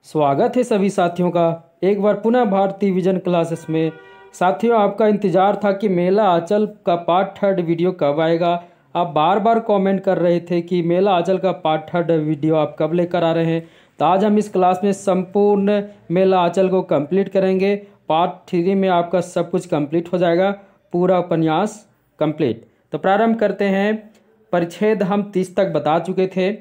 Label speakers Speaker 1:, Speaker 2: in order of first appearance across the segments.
Speaker 1: स्वागत है सभी साथियों का एक बार पुनः भारतीय विजन क्लासेस में। साथियों, आपका इंतज़ार था कि मेला आंचल का पार्ट थर्ड वीडियो कब आएगा। आप बार बार कमेंट कर रहे थे कि मेला आंचल का पार्ट थर्ड वीडियो आप कब लेकर आ रहे हैं। तो आज हम इस क्लास में संपूर्ण मेला आंचल को कंप्लीट करेंगे। पार्ट थ्री में आपका सब कुछ कंप्लीट हो जाएगा, पूरा उपन्यास कंप्लीट। तो प्रारंभ करते हैं। परिच्छेद हम 30 तक बता चुके थे।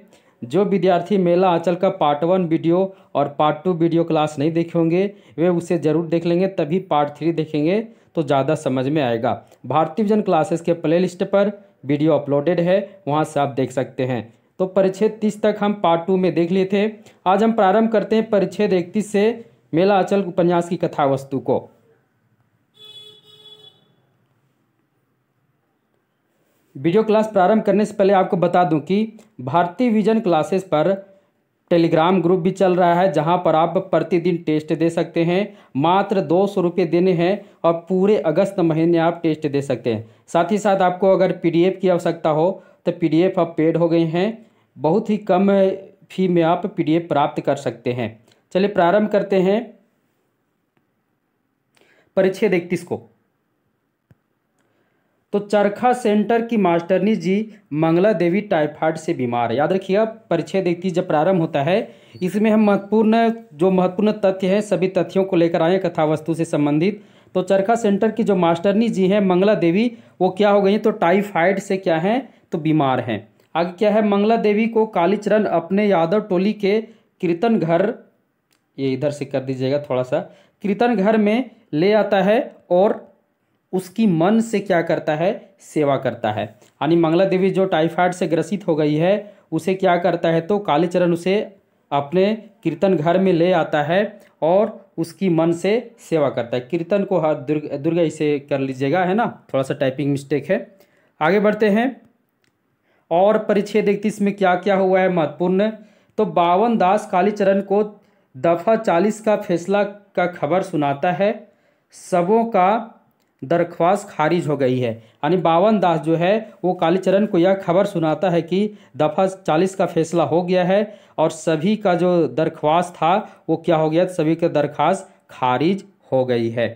Speaker 1: जो विद्यार्थी मेला आंचल का पार्ट 1 वीडियो और पार्ट 2 वीडियो क्लास नहीं देखे होंगे वे उसे ज़रूर देख लेंगे, तभी पार्ट 3 देखेंगे तो ज़्यादा समझ में आएगा। भारतीय विजन क्लासेस के प्ले लिस्ट पर वीडियो अपलोडेड है, वहाँ से आप देख सकते हैं। तो परिच्छेद 30 तक हम पार्ट 2 में देख लिए थे। आज हम प्रारंभ करते हैं परिच्छेद 31 से मेला आंचल उपन्यास की कथा वस्तु को। वीडियो क्लास प्रारंभ करने से पहले आपको बता दूं कि भारतीय विजन क्लासेस पर टेलीग्राम ग्रुप भी चल रहा है, जहां पर आप प्रतिदिन टेस्ट दे सकते हैं। मात्र 200 रुपये देने हैं और पूरे अगस्त महीने आप टेस्ट दे सकते हैं। साथ ही साथ आपको अगर पीडीएफ की आवश्यकता हो तो पीडीएफ अब पेड हो गए हैं। बहुत ही कम फी में आप पीडीएफ प्राप्त कर सकते हैं। चलिए प्रारंभ करते हैं परिच्छेद 31 को। तो चरखा सेंटर की मास्टरनी जी मंगला देवी टाइफाइड से बीमार है। याद रखिएगा, परिच्छेद 31 जब प्रारंभ होता है इसमें हम महत्वपूर्ण तथ्य हैं सभी तथ्यों को लेकर आए कथा वस्तु से संबंधित। तो चरखा सेंटर की जो मास्टरनी जी हैं मंगला देवी, वो क्या हो गई? तो टाइफाइड से क्या हैं? तो बीमार हैं। आगे क्या है? मंगला देवी को कालीचरण अपने यादव टोली के कीर्तन घर, ये इधर से कर दीजिएगा थोड़ा सा, कीर्तन घर में ले आता है और उसकी मन से क्या करता है? सेवा करता है। यानी मंगला देवी जो टाइफाइड से ग्रसित हो गई है उसे क्या करता है? तो कालीचरण उसे अपने कीर्तन घर में ले आता है और उसकी मन से सेवा करता है। कीर्तन को दुर्गा इसे कर लीजिएगा, है ना, थोड़ा सा टाइपिंग मिस्टेक है। आगे बढ़ते हैं। और परिच्छेद 31 में क्या क्या हुआ है महत्वपूर्ण? तो बावन दास कालीचरण को दफा 40 का फैसला का खबर सुनाता है। सबों का दरख्वास्त खारिज हो गई है। यानी बावन दास जो है वो कालीचरण को यह खबर सुनाता है कि दफा 40 का फैसला हो गया है और सभी का जो दरख्वास्त था वो क्या हो गया? सभी का दरख्वास्त खारिज हो गई है।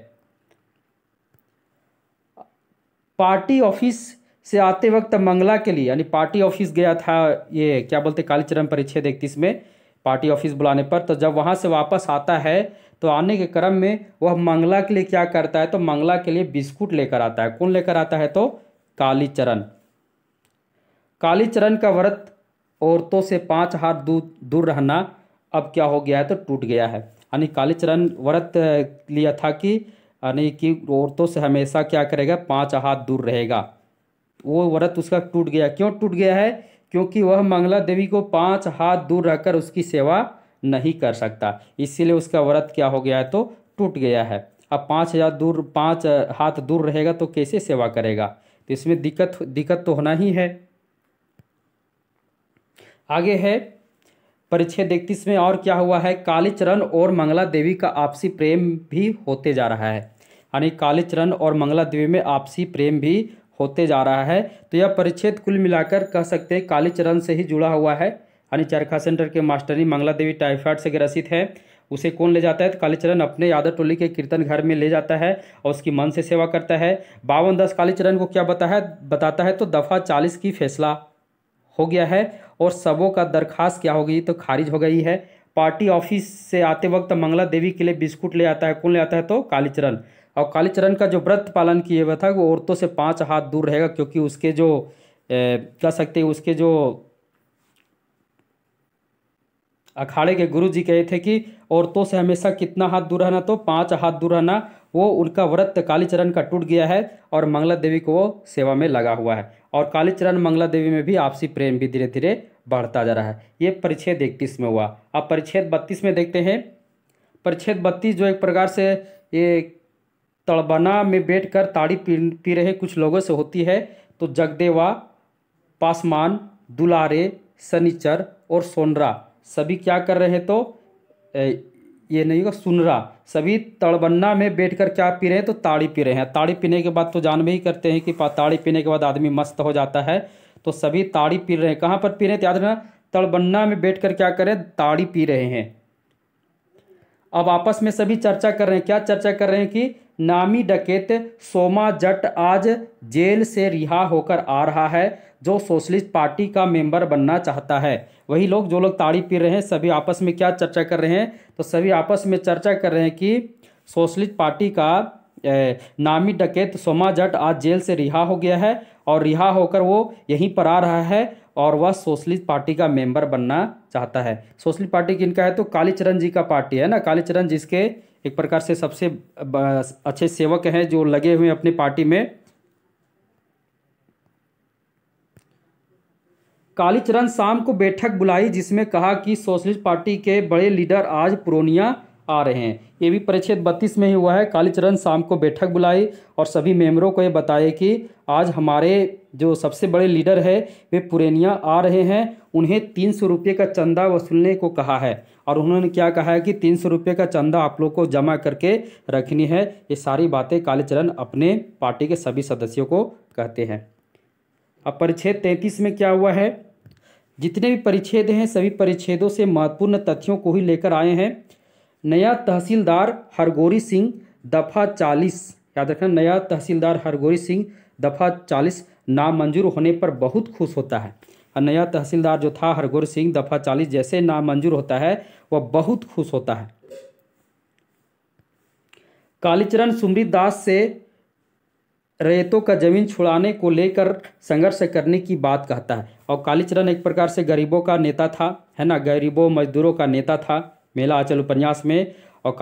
Speaker 1: पार्टी ऑफिस से आते वक्त मंगला के लिए, यानी पार्टी ऑफिस गया था, ये क्या बोलते कालीचरण परिच्छेद 31 में पार्टी ऑफिस बुलाने पर। तो जब वहाँ से वापस आता है तो आने के क्रम में वह मंगला के लिए क्या करता है? तो मंगला के लिए बिस्कुट लेकर आता है। कौन लेकर आता है? तो कालीचरण। कालीचरण का व्रत औरतों से 5 हाथ दूर रहना अब क्या हो गया है? तो टूट गया है। यानी कालीचरण व्रत लिया था कि यानी कि औरतों से हमेशा क्या करेगा? 5 हाथ दूर रहेगा। वो व्रत उसका टूट गया। क्यों टूट गया है? क्योंकि वह मंगला देवी को 5 हाथ दूर रहकर उसकी सेवा नहीं कर सकता, इसीलिए उसका व्रत क्या हो गया है? तो टूट गया है। अब 5 हाथ दूर रहेगा तो कैसे सेवा करेगा? तो इसमें दिक्कत तो होना ही है। आगे है परिच्छेद 31 में और क्या हुआ है? कालीचरण और मंगला देवी का आपसी प्रेम भी होते जा रहा है। यानी कालीचरण और मंगला देवी में आपसी प्रेम भी होते जा रहा है। तो यह परिच्छेद कुल मिलाकर कह सकते हैं कालीचरण से ही जुड़ा हुआ है। यानी चरखा सेंटर के मास्टरनी मंगला देवी टाइफाइड से ग्रसित है, उसे कौन ले जाता है? तो कालीचरण अपने यादव टोली के कीर्तन घर में ले जाता है और उसकी मन से सेवा करता है। 52 कालीचरण को क्या बताता है? तो दफा 40 की फैसला हो गया है और सबों का दरखास्त क्या हो गई? तो खारिज हो गई है। पार्टी ऑफिस से आते वक्त मंगला देवी के लिए बिस्कुट ले आता है। कौन ले आता है? तो कालीचरण। और कालीचरण का जो व्रत पालन किए हुआ था वो औरतों से 5 हाथ दूर रहेगा, क्योंकि उसके जो कह सकते हैं उसके जो अखाड़े के गुरु जी कहे थे कि औरतों से हमेशा कितना हाथ दूर रहना? तो 5 हाथ दूर रहना। वो उनका व्रत कालीचरण का टूट गया है और मंगला देवी को वो सेवा में लगा हुआ है। और कालीचरण मंगला देवी में भी आपसी प्रेम भी धीरे धीरे बढ़ता जा रहा है। ये परिच्छेद 31 में हुआ। अब परिच्छेद 32 में देखते हैं। परिच्छेद 32 जो एक प्रकार से ये तड़बना में बैठकर ताड़ी पी रहे कुछ लोगों से होती है। तो जगदेवा, पासवान, दुलारे, सनीचर और सोनरा सभी क्या कर रहे हैं? तो ये नहीं होगा सुनरा, सभी तड़बन्ना में बैठकर क्या पी रहे हैं? तो ताड़ी पी रहे हैं। ताड़ी पीने के बाद तो जानबे ही करते हैं कि ताड़ी पीने के बाद आदमी मस्त हो जाता है। तो सभी ताड़ी पी रहे हैं। कहाँ पर पी रहे हैं? याद रखना, तड़बन्ना में बैठकर क्या करें? ताड़ी पी रहे हैं। अब आपस में सभी चर्चा कर रहे हैं, क्या चर्चा कर रहे हैं कि नामी डकैत सोमा जट आज जेल से रिहा होकर आ रहा है, जो सोशलिस्ट पार्टी का मेंबर बनना चाहता है। वही लोग जो लोग ताड़ी पी रहे हैं, सभी आपस में क्या चर्चा कर रहे हैं, तो सभी आपस में चर्चा कर रहे हैं कि सोशलिस्ट पार्टी का नामी डकैत सोमा जट आज जेल से रिहा हो गया है और रिहा होकर वो यहीं पर आ रहा है और वह सोशलिस्ट पार्टी का मेंबर बनना चाहता है। सोशलिस्ट पार्टी किनका है, तो कालीचरण जी का पार्टी है ना। कालीचरण जिसके एक प्रकार से सबसे अच्छे सेवक हैं जो लगे हुए अपनी पार्टी में। कालीचरण शाम को बैठक बुलाई जिसमें कहा कि सोशलिस्ट पार्टी के बड़े लीडर आज पूर्णिया आ रहे हैं। ये भी परिच्छेद 32 में ही हुआ है। कालीचरण शाम को बैठक बुलाई और सभी मेंबरों को ये बताए कि आज हमारे जो सबसे बड़े लीडर है वे पूर्णिया आ रहे हैं। उन्हें 300 रुपये का चंदा वसूलने को कहा है और उन्होंने क्या कहा है कि 300 रुपये का चंदा आप लोग को जमा करके रखनी है। ये सारी बातें कालीचरण अपने पार्टी के सभी सदस्यों को कहते हैं। अब परिच्छेद 33 में क्या हुआ है, जितने भी परिच्छेद हैं सभी परिच्छेदों से महत्वपूर्ण तथ्यों को ही लेकर आए हैं। नया तहसीलदार हरगोरी सिंह दफ़ा 40, याद रखना, नया तहसीलदार हरगोरी सिंह दफ़ा 40 नामंजूर होने पर बहुत खुश होता है। और नया तहसीलदार जो था हरगोरी सिंह दफ़ा 40 जैसे नामंजूर होता है वह बहुत खुश होता है। कालीचरण सुमृत दास से रैयतों का जमीन छुड़ाने को लेकर संघर्ष करने की बात कहता है। और कालीचरण एक प्रकार से गरीबों का नेता था, है ना, गरीबों मजदूरों का नेता था मेला आंचल उपन्यास में। और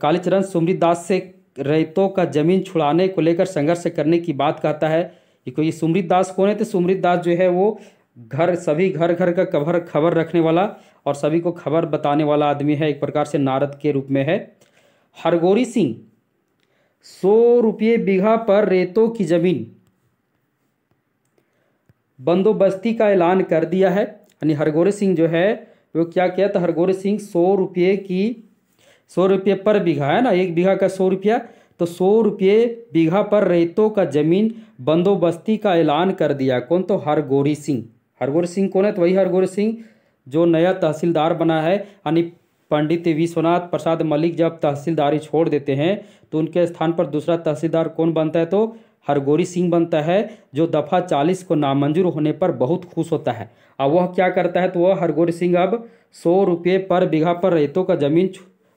Speaker 1: कालीचरण सुमृत दास से रैयतों का जमीन छुड़ाने को लेकर संघर्ष करने की बात कहता है। ये सुमृत दास कौन है, तो सुमृत दास जो है वो सभी घर घर का खबर रखने वाला और सभी को खबर बताने वाला आदमी है, एक प्रकार से नारद के रूप में है। हरगोरी सिंह 100 रुपये बीघा पर रेतों की जमीन बंदोबस्ती का ऐलान कर दिया है। यानी हरगोरी सिंह जो है वो क्या किया था, हरगोरी सिंह 100 रुपये पर बीघा, है ना, एक बीघा का 100 रुपया, तो 100 रुपये बीघा पर रेतों का जमीन बंदोबस्ती का ऐलान कर दिया। कौन, तो हरगोरी सिंह। हरगोरी सिंह कौन है, तो वही हरगोरी सिंह जो नया तहसीलदार बना है। यानी पंडित विश्वनाथ प्रसाद मलिक जब तहसीलदारी छोड़ देते हैं तो उनके स्थान पर दूसरा तहसीलदार कौन बनता है, तो हरगोरी सिंह बनता है, जो दफ़ा 40 को नामंजूर होने पर बहुत खुश होता है। अब वह क्या करता है, तो वह हरगोरी सिंह अब 100 रुपये पर बीघा पर रेतों का जमीन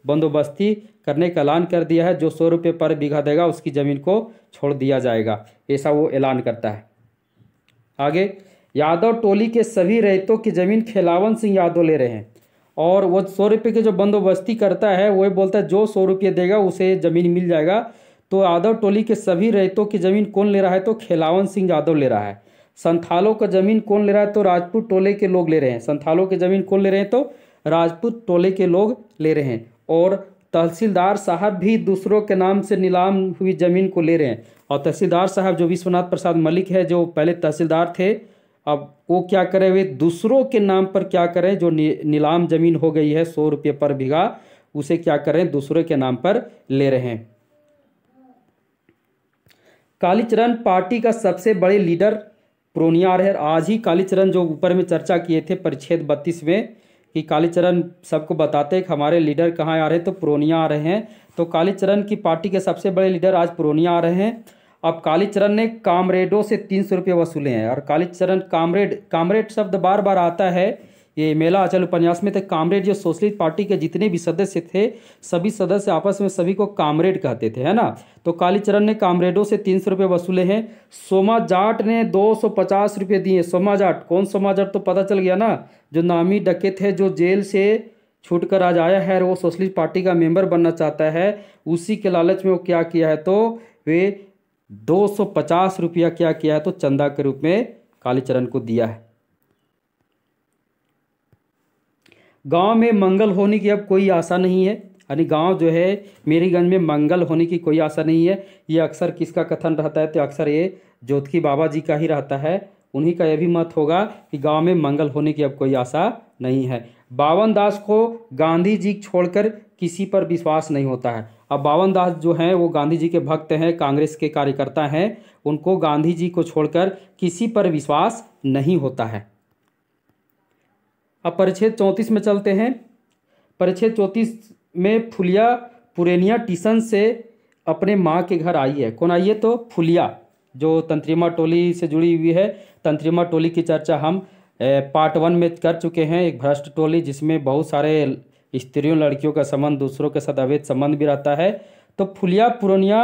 Speaker 1: बंदोबस्ती करने का ऐलान कर दिया है। जो 100 रुपये पर बीघा देगा उसकी ज़मीन को छोड़ दिया जाएगा, ऐसा वो ऐलान करता है। आगे, यादव टोली के सभी रेतों की ज़मीन खेलावन सिंह यादव ले रहे हैं और वो 100 रुपये की जो बंदोबस्ती करता है वो बोलता है जो 100 रुपये देगा उसे ज़मीन मिल जाएगा। तो यादव टोली के सभी रेतों की ज़मीन कौन ले रहा है, तो खेलावन सिंह यादव ले रहा है। संथालों का ज़मीन कौन ले रहा है, तो राजपूत टोले के लोग ले रहे हैं। संथालों की ज़मीन कौन ले रहे हैं, तो राजपूत टोले के लोग ले रहे हैं। और तहसीलदार साहब भी दूसरों के नाम से नीलाम हुई ज़मीन को ले रहे हैं। और तहसीलदार साहब जो विश्वनाथ प्रसाद मलिक है, जो पहले तहसीलदार थे, अब वो क्या करें, वे दूसरों के नाम पर क्या करें, जो नीलाम ज़मीन हो गई है 100 रुपये पर बीघा, उसे क्या करें, दूसरों के नाम पर ले रहे हैं। कालीचरण पार्टी का सबसे बड़े लीडर पूर्णिया आ रहे हैं। आज ही कालीचरण जो ऊपर में चर्चा किए थे परिच्छेद 32 में कि कालीचरण सबको बताते हैं कि हमारे लीडर कहाँ आ रहे हैं, तो पूर्णिया आ रहे हैं। तो कालीचरण की पार्टी के सबसे बड़े लीडर आज पूर्णिया आ रहे हैं। अब कालीचरण ने कामरेडों से 300 रुपये वसूले हैं। और कालीचरण कामरेड शब्द बार बार आता है ये मेला आंचल उपन्यास में। तो कामरेड जो सोशलिस्ट पार्टी के जितने भी सदस्य थे सभी सदस्य आपस में सभी को कामरेड कहते थे, है ना। तो कालीचरण ने कामरेडों से 300 रुपये वसूले हैं। सोमा जाट ने 250 रुपये दिए। सोमा जाट, कौन सोमा जाट, तो पता चल गया ना, जो नामी डकैत है, जो जेल से छूट कर आज आया है और वो सोशलिस्ट पार्टी का मेंबर बनना चाहता है। उसी के लालच में वो क्या किया है, तो वे 250 रुपया क्या किया है, तो चंदा के रूप में कालीचरण को दिया है। गांव में मंगल होने की अब कोई आशा नहीं है। यानी गांव जो है मेरीगंज में मंगल होने की कोई आशा नहीं है। ये अक्सर किसका कथन रहता है, तो अक्सर ये ज्योतिकी बाबा जी का ही रहता है। उन्हीं का यह भी मत होगा कि गांव में मंगल होने की अब कोई आशा नहीं है। बावन दास को गांधी जी छोड़कर किसी पर विश्वास नहीं होता है। अब बावन दास जो हैं वो गांधी जी के भक्त हैं, कांग्रेस के कार्यकर्ता हैं, उनको गांधी जी को छोड़कर किसी पर विश्वास नहीं होता है। अब परिच्छेद 34 में चलते हैं। परिच्छेद 34 में फुलिया पुरेनिया टीसन से अपने माँ के घर आई है। कौन आई है? तो फुलिया, जो तंत्रिमा टोली से जुड़ी हुई है। तंत्रिमा टोली की चर्चा हम पार्ट 1 में कर चुके हैं। एक भ्रष्ट टोली जिसमें बहुत सारे स्त्रियों लड़कियों का संबंध, दूसरों के साथ अवैध संबंध भी रहता है। तो फुलिया पुरानिया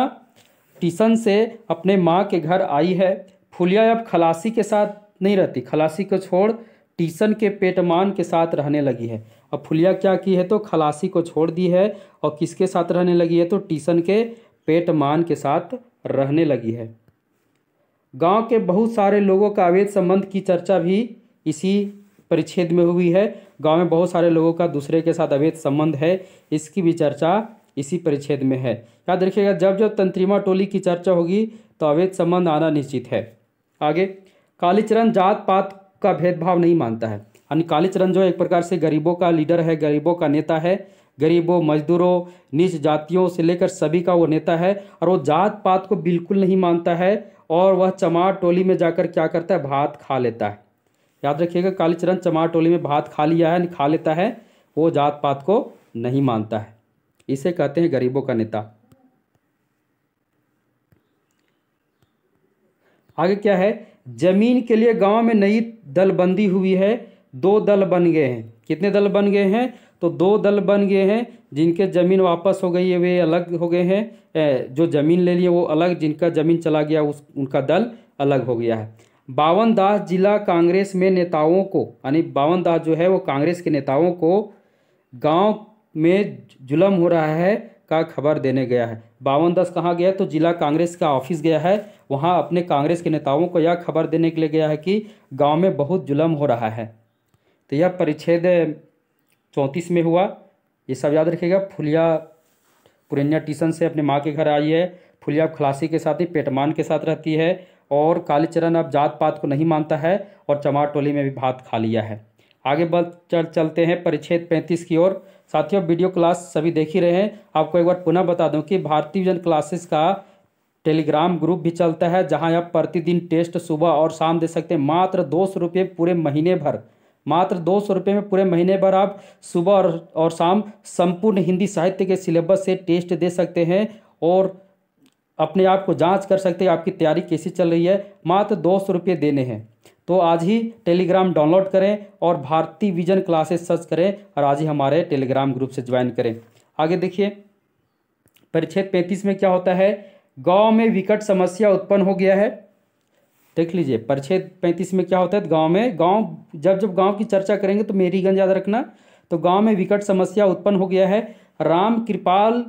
Speaker 1: टीसन से अपने माँ के घर आई है। फुलिया अब खलासी के साथ नहीं रहती, खलासी को छोड़ टीसन के पेटमान के साथ रहने लगी है। अब फुलिया क्या की है? तो खलासी को छोड़ दी है और किसके साथ रहने लगी है? तो टीसन के पेटमान के साथ रहने लगी है। गांव के बहुत सारे लोगों का अवैध संबंध की चर्चा भी इसी परिच्छेद में हुई है। गांव में बहुत सारे लोगों का दूसरे के साथ अवैध संबंध है, इसकी भी चर्चा इसी परिच्छेद में है। याद रखिएगा, जब जब तंत्रिमा टोली की चर्चा होगी तो अवैध संबंध आना निश्चित है। आगे, कालीचरण जात पात का भेदभाव नहीं मानता है। यानी कालीचरण जो एक प्रकार से गरीबों का लीडर है, गरीबों का नेता है। गरीबों, मजदूरों, नीच जातियों से लेकर सभी का वो नेता है और वो जात पात को बिल्कुल नहीं मानता है। और वह चमार टोली में जाकर क्या करता है? भात खा लेता है। याद रखिएगा, कालीचरण चमार टोली में भात खा लिया है, खा लेता है, वो जात पात को नहीं मानता है। इसे कहते हैं गरीबों का नेता। आगे क्या है? जमीन के लिए गांव में नई दलबंदी हुई है। 2 दल बन गए हैं। कितने दल बन गए हैं? तो 2 दल बन गए हैं। जिनके ज़मीन वापस हो गई है वे अलग हो गए हैं, जो ज़मीन ले लिए वो अलग, जिनका ज़मीन चला गया उनका दल अलग हो गया है। बावन दास जिला कांग्रेस में नेताओं को, यानी बावन दास जो है वो कांग्रेस के नेताओं को गांव में जुल्म हो रहा है का खबर देने गया है। बावन दास कहाँ गया? तो जिला कांग्रेस का ऑफिस गया है। वहाँ अपने कांग्रेस के नेताओं को यह खबर देने के लिए गया है कि गांव में बहुत जुल्म हो रहा है। तो यह परिच्छेद 34 में हुआ। ये सब याद रखिएगा। फुलिया पुरेनिया टीसन से अपने माँ के घर आई है। फुलिया खलासी के साथ ही पेटमान के साथ रहती है। और कालीचरण अब जात पात को नहीं मानता है और चमार टोली में भी भात खा लिया है। आगे चलते हैं परिच्छेद 35 की ओर। साथियों, वीडियो क्लास सभी देख ही रहे हैं। आपको एक बार पुनः बता दूं कि भारतीय विजन क्लासेस का टेलीग्राम ग्रुप भी चलता है, जहां आप प्रतिदिन टेस्ट सुबह और शाम दे सकते हैं। मात्र 200 रुपये पूरे महीने भर, मात्र 200 रुपये में पूरे महीने भर आप सुबह और शाम संपूर्ण हिंदी साहित्य के सिलेबस से टेस्ट दे सकते हैं और अपने आप को जांच कर सकते हैं आपकी तैयारी कैसी चल रही है। मात्र 200 रुपये देने हैं। तो आज ही टेलीग्राम डाउनलोड करें और भारतीय विजन क्लासेस सर्च करें और आज ही हमारे टेलीग्राम ग्रुप से ज्वाइन करें। आगे देखिए, परिच्छेद 35 में क्या होता है? गांव में विकट समस्या उत्पन्न हो गया है। देख लीजिए, परिच्छेद 35 में क्या होता है? जब गांव की चर्चा करेंगे तो मेरीगंज याद रखना। तो गांव में विकट समस्या उत्पन्न हो गया है। राम कृपाल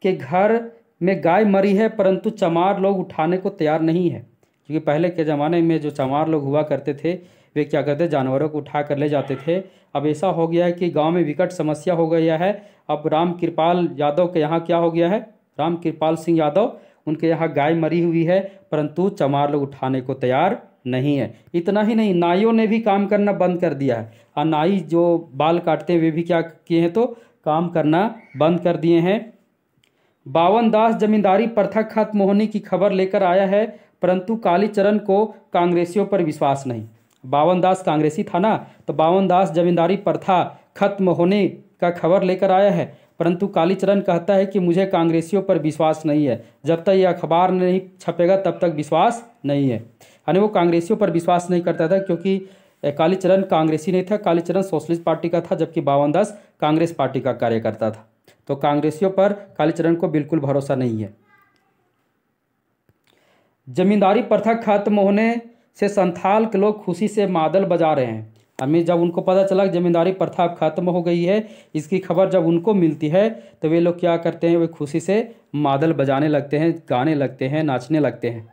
Speaker 1: के घर में गाय मरी है, परंतु चमार लोग उठाने को तैयार नहीं है। क्योंकि पहले के ज़माने में जो चमार लोग हुआ करते थे वे क्या करते? जानवरों को उठा कर ले जाते थे। अब ऐसा हो गया है कि गांव में विकट समस्या हो गया है। अब राम कृपाल यादव के यहाँ क्या हो गया है? राम कृपाल सिंह यादव, उनके यहाँ गाय मरी हुई है, परंतु चमार लोग उठाने को तैयार नहीं है। इतना ही नहीं, नाइयों ने भी काम करना बंद कर दिया है। और नाई जो बाल काटते हैं वे भी क्या किए हैं? तो काम करना बंद कर दिए हैं। बावन दास जमींदारी प्रथा खत्म होने की खबर लेकर आया है, परंतु कालीचरण को कांग्रेसियों पर विश्वास नहीं। बावन दास कांग्रेसी था ना, तो बावन दास जमींदारी प्रथा खत्म होने का खबर लेकर आया है, परंतु कालीचरण कहता है कि मुझे कांग्रेसियों पर विश्वास नहीं है। जब तक ये अखबार नहीं छपेगा तब तक विश्वास नहीं है। यानी वो कांग्रेसियों पर विश्वास नहीं करता था, क्योंकि कालीचरण कांग्रेसी नहीं था। कालीचरण सोशलिस्ट पार्टी का था, जबकि बावन दास कांग्रेस पार्टी का कार्यकर्ता था। तो कांग्रेसियों पर कालीचरण को बिल्कुल भरोसा नहीं है। जमींदारी प्रथा खत्म होने से संथाल के लोग खुशी से मादल बजा रहे हैं। हमें जब उनको पता चला कि जमींदारी प्रथा खत्म हो गई है, इसकी खबर जब उनको मिलती है तो वे लोग क्या करते हैं? वे खुशी से मादल बजाने लगते हैं, गाने लगते हैं, नाचने लगते हैं।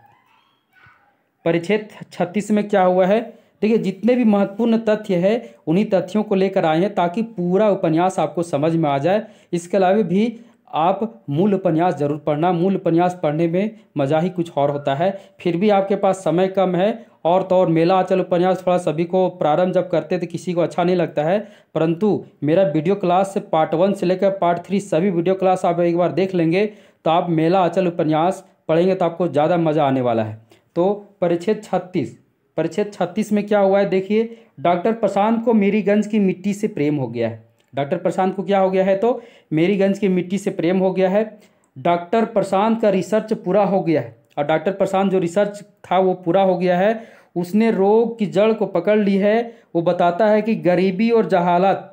Speaker 1: परिच्छेद 36 में क्या हुआ है? देखिए, जितने भी महत्वपूर्ण तथ्य है उन्हीं तथ्यों को लेकर आए हैं ताकि पूरा उपन्यास आपको समझ में आ जाए। इसके अलावा भी आप मूल उपन्यास जरूर पढ़ना। मूल उपन्यास पढ़ने में मज़ा ही कुछ और होता है। फिर भी आपके पास समय कम है और तो और मेला आंचल उपन्यास थोड़ा सभी को प्रारंभ जब करते तो किसी को अच्छा नहीं लगता है, परंतु मेरा वीडियो क्लास से पार्ट 1 से लेकर पार्ट 3 सभी वीडियो क्लास आप एक बार देख लेंगे तो आप मेला आंचल उपन्यास पढ़ेंगे तो आपको ज़्यादा मज़ा आने वाला है। तो परिच्छेद 36 में क्या हुआ है? देखिए, डॉक्टर प्रशांत को मेरीगंज की मिट्टी से प्रेम हो गया है। डॉक्टर प्रशांत को क्या हो गया है, तो मेरीगंज की मिट्टी से प्रेम हो गया है। डॉक्टर प्रशांत का रिसर्च पूरा हो गया है, और डॉक्टर प्रशांत जो रिसर्च था वो पूरा हो गया है। उसने रोग की जड़ को पकड़ ली है। वो बताता है कि गरीबी और जहालत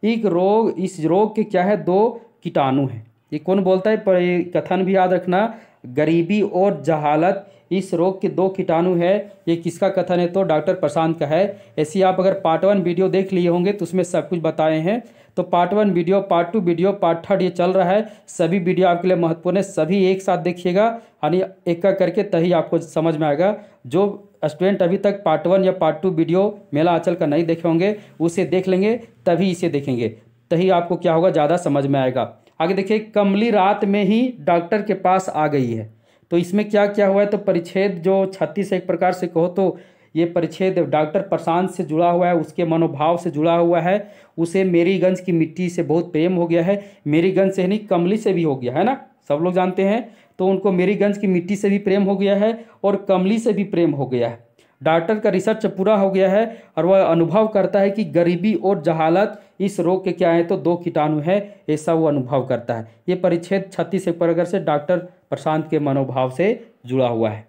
Speaker 1: इस रोग के क्या है, दो कीटाणु हैं। ये कौन बोलता है, पर ये कथन भी याद रखना, गरीबी और जहालत इस रोग के दो कीटाणु है। ये किसका कथन है, तो डॉक्टर प्रशांत का है। ऐसी आप अगर पार्ट 1 वीडियो देख लिए होंगे तो उसमें सब कुछ बताए हैं। तो part 1 video, part 2 video, part 3 ये चल रहा है। सभी वीडियो आपके लिए महत्वपूर्ण है, सभी एक साथ देखिएगा, यानी एक करके तभी आपको समझ में आएगा। जो स्टूडेंट अभी तक पार्ट 1 या पार्ट 2 वीडियो मेला आंचल का नहीं देखे होंगे, उसे देख लेंगे, तभी इसे देखेंगे, तभी आपको क्या होगा, ज़्यादा समझ में आएगा। आगे देखिए, कमली रात में ही डॉक्टर के पास आ गई है। तो इसमें क्या क्या हुआ है, तो परिच्छेद जो 36 एक प्रकार से कहो तो ये परिच्छेद डॉक्टर प्रशांत से जुड़ा हुआ है, उसके मनोभाव से जुड़ा हुआ है। उसे मेरीगंज की मिट्टी से बहुत प्रेम हो गया है। मेरीगंज से नहीं, कमली से भी हो गया है ना, सब लोग जानते हैं। तो उनको मेरीगंज की मिट्टी से भी प्रेम हो गया है और कमली से भी प्रेम हो गया है। डॉक्टर का रिसर्च पूरा हो गया है और वह अनुभव करता है कि गरीबी और जहालत इस रोग के क्या है, तो दो कीटाणु है, ऐसा वो अनुभव करता है। ये परिच्छेद 36 एक प्रकार से डॉक्टर प्रशांत के मनोभाव से जुड़ा हुआ है।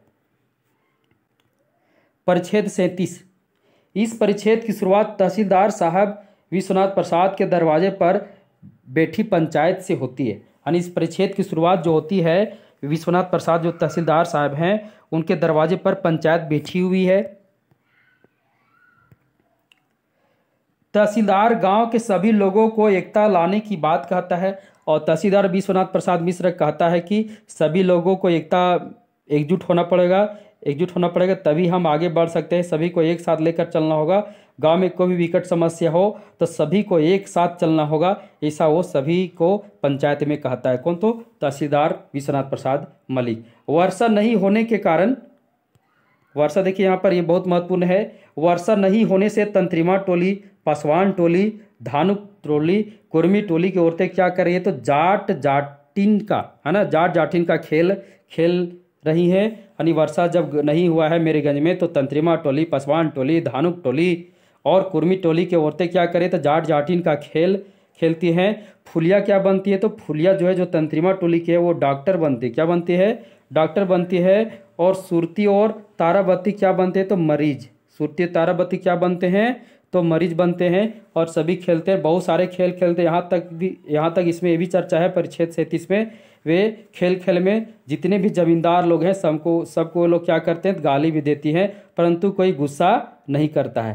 Speaker 1: परिच्छेद 37, इस परिच्छेद की शुरुआत तहसीलदार साहब विश्वनाथ प्रसाद के दरवाजे पर बैठी पंचायत से होती है। यानी इस परिच्छेद की शुरुआत जो होती है, विश्वनाथ प्रसाद जो तहसीलदार साहब हैं, उनके दरवाजे पर पंचायत बैठी हुई है। तहसीलदार गांव के सभी लोगों को एकता लाने की बात कहता है, और तहसीलदार विश्वनाथ प्रसाद मिश्र कहता है कि सभी लोगों को एकजुट होना पड़ेगा, तभी हम आगे बढ़ सकते हैं। सभी को एक साथ लेकर चलना होगा। गांव में कोई भी विकट समस्या हो तो सभी को एक साथ चलना होगा, ऐसा वो सभी को पंचायत में कहता है। कौन, तो तहसीलदार विश्वनाथ प्रसाद मलिक। वर्षा नहीं होने के कारण, वर्षा देखिए यहाँ पर ये बहुत महत्वपूर्ण है, वर्षा नहीं होने से तंत्रिमा टोली, पासवान टोली, धानुक टोली, कुर्मी टोली की औरतें क्या कर रही है, तो जाट जाटिन का है ना, जाट जाटिन का खेल रही है। यानी वर्षा जब नहीं हुआ है मेरीगंज में, तो तंत्रिमा टोली, पासवान टोली, धानुक टोली और कुर्मी टोली की औरतें क्या करें, तो जाट जाटिन का खेल खेलती हैं। फुलिया क्या बनती है, तो फुलिया जो है, जो तंत्रिमा टोली की है, वो डॉक्टर बनती है। क्या बनती है, डॉक्टर बनती है। और सुरती और ताराबत्ती क्या बनते हैं, तो मरीज। सुरती ताराबत्ती क्या बनते हैं, तो मरीज बनते हैं। और सभी खेलते हैं, बहुत सारे खेल खेलते हैं। यहाँ तक इसमें ये भी चर्चा है परिच्छेद 37 में, वे खेल में जितने भी जमींदार लोग हैं सबको लोग क्या करते हैं, गाली भी देती हैं, परंतु कोई गुस्सा नहीं करता है।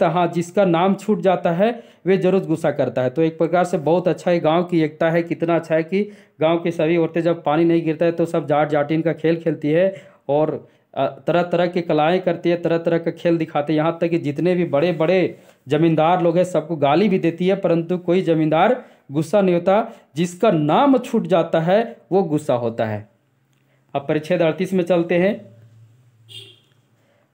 Speaker 1: हाँ, जिसका नाम छूट जाता है वे जरूर गुस्सा करता है। तो एक प्रकार से बहुत अच्छा है, गांव की एकता है। कितना अच्छा है कि गांव की सभी औरतें जब पानी नहीं गिरता है तो सब जाट जाटिन का खेल खेलती है और तरह तरह की कलाएं करती है, तरह तरह का खेल दिखाते हैं। यहाँ तक कि जितने भी बड़े बड़े जमींदार लोग हैं सबको गाली भी देती है, परंतु कोई जमींदार गुस्सा नहीं होता। जिसका नाम छूट जाता है वो गुस्सा होता है। अब परिच्छेद 38 में चलते हैं।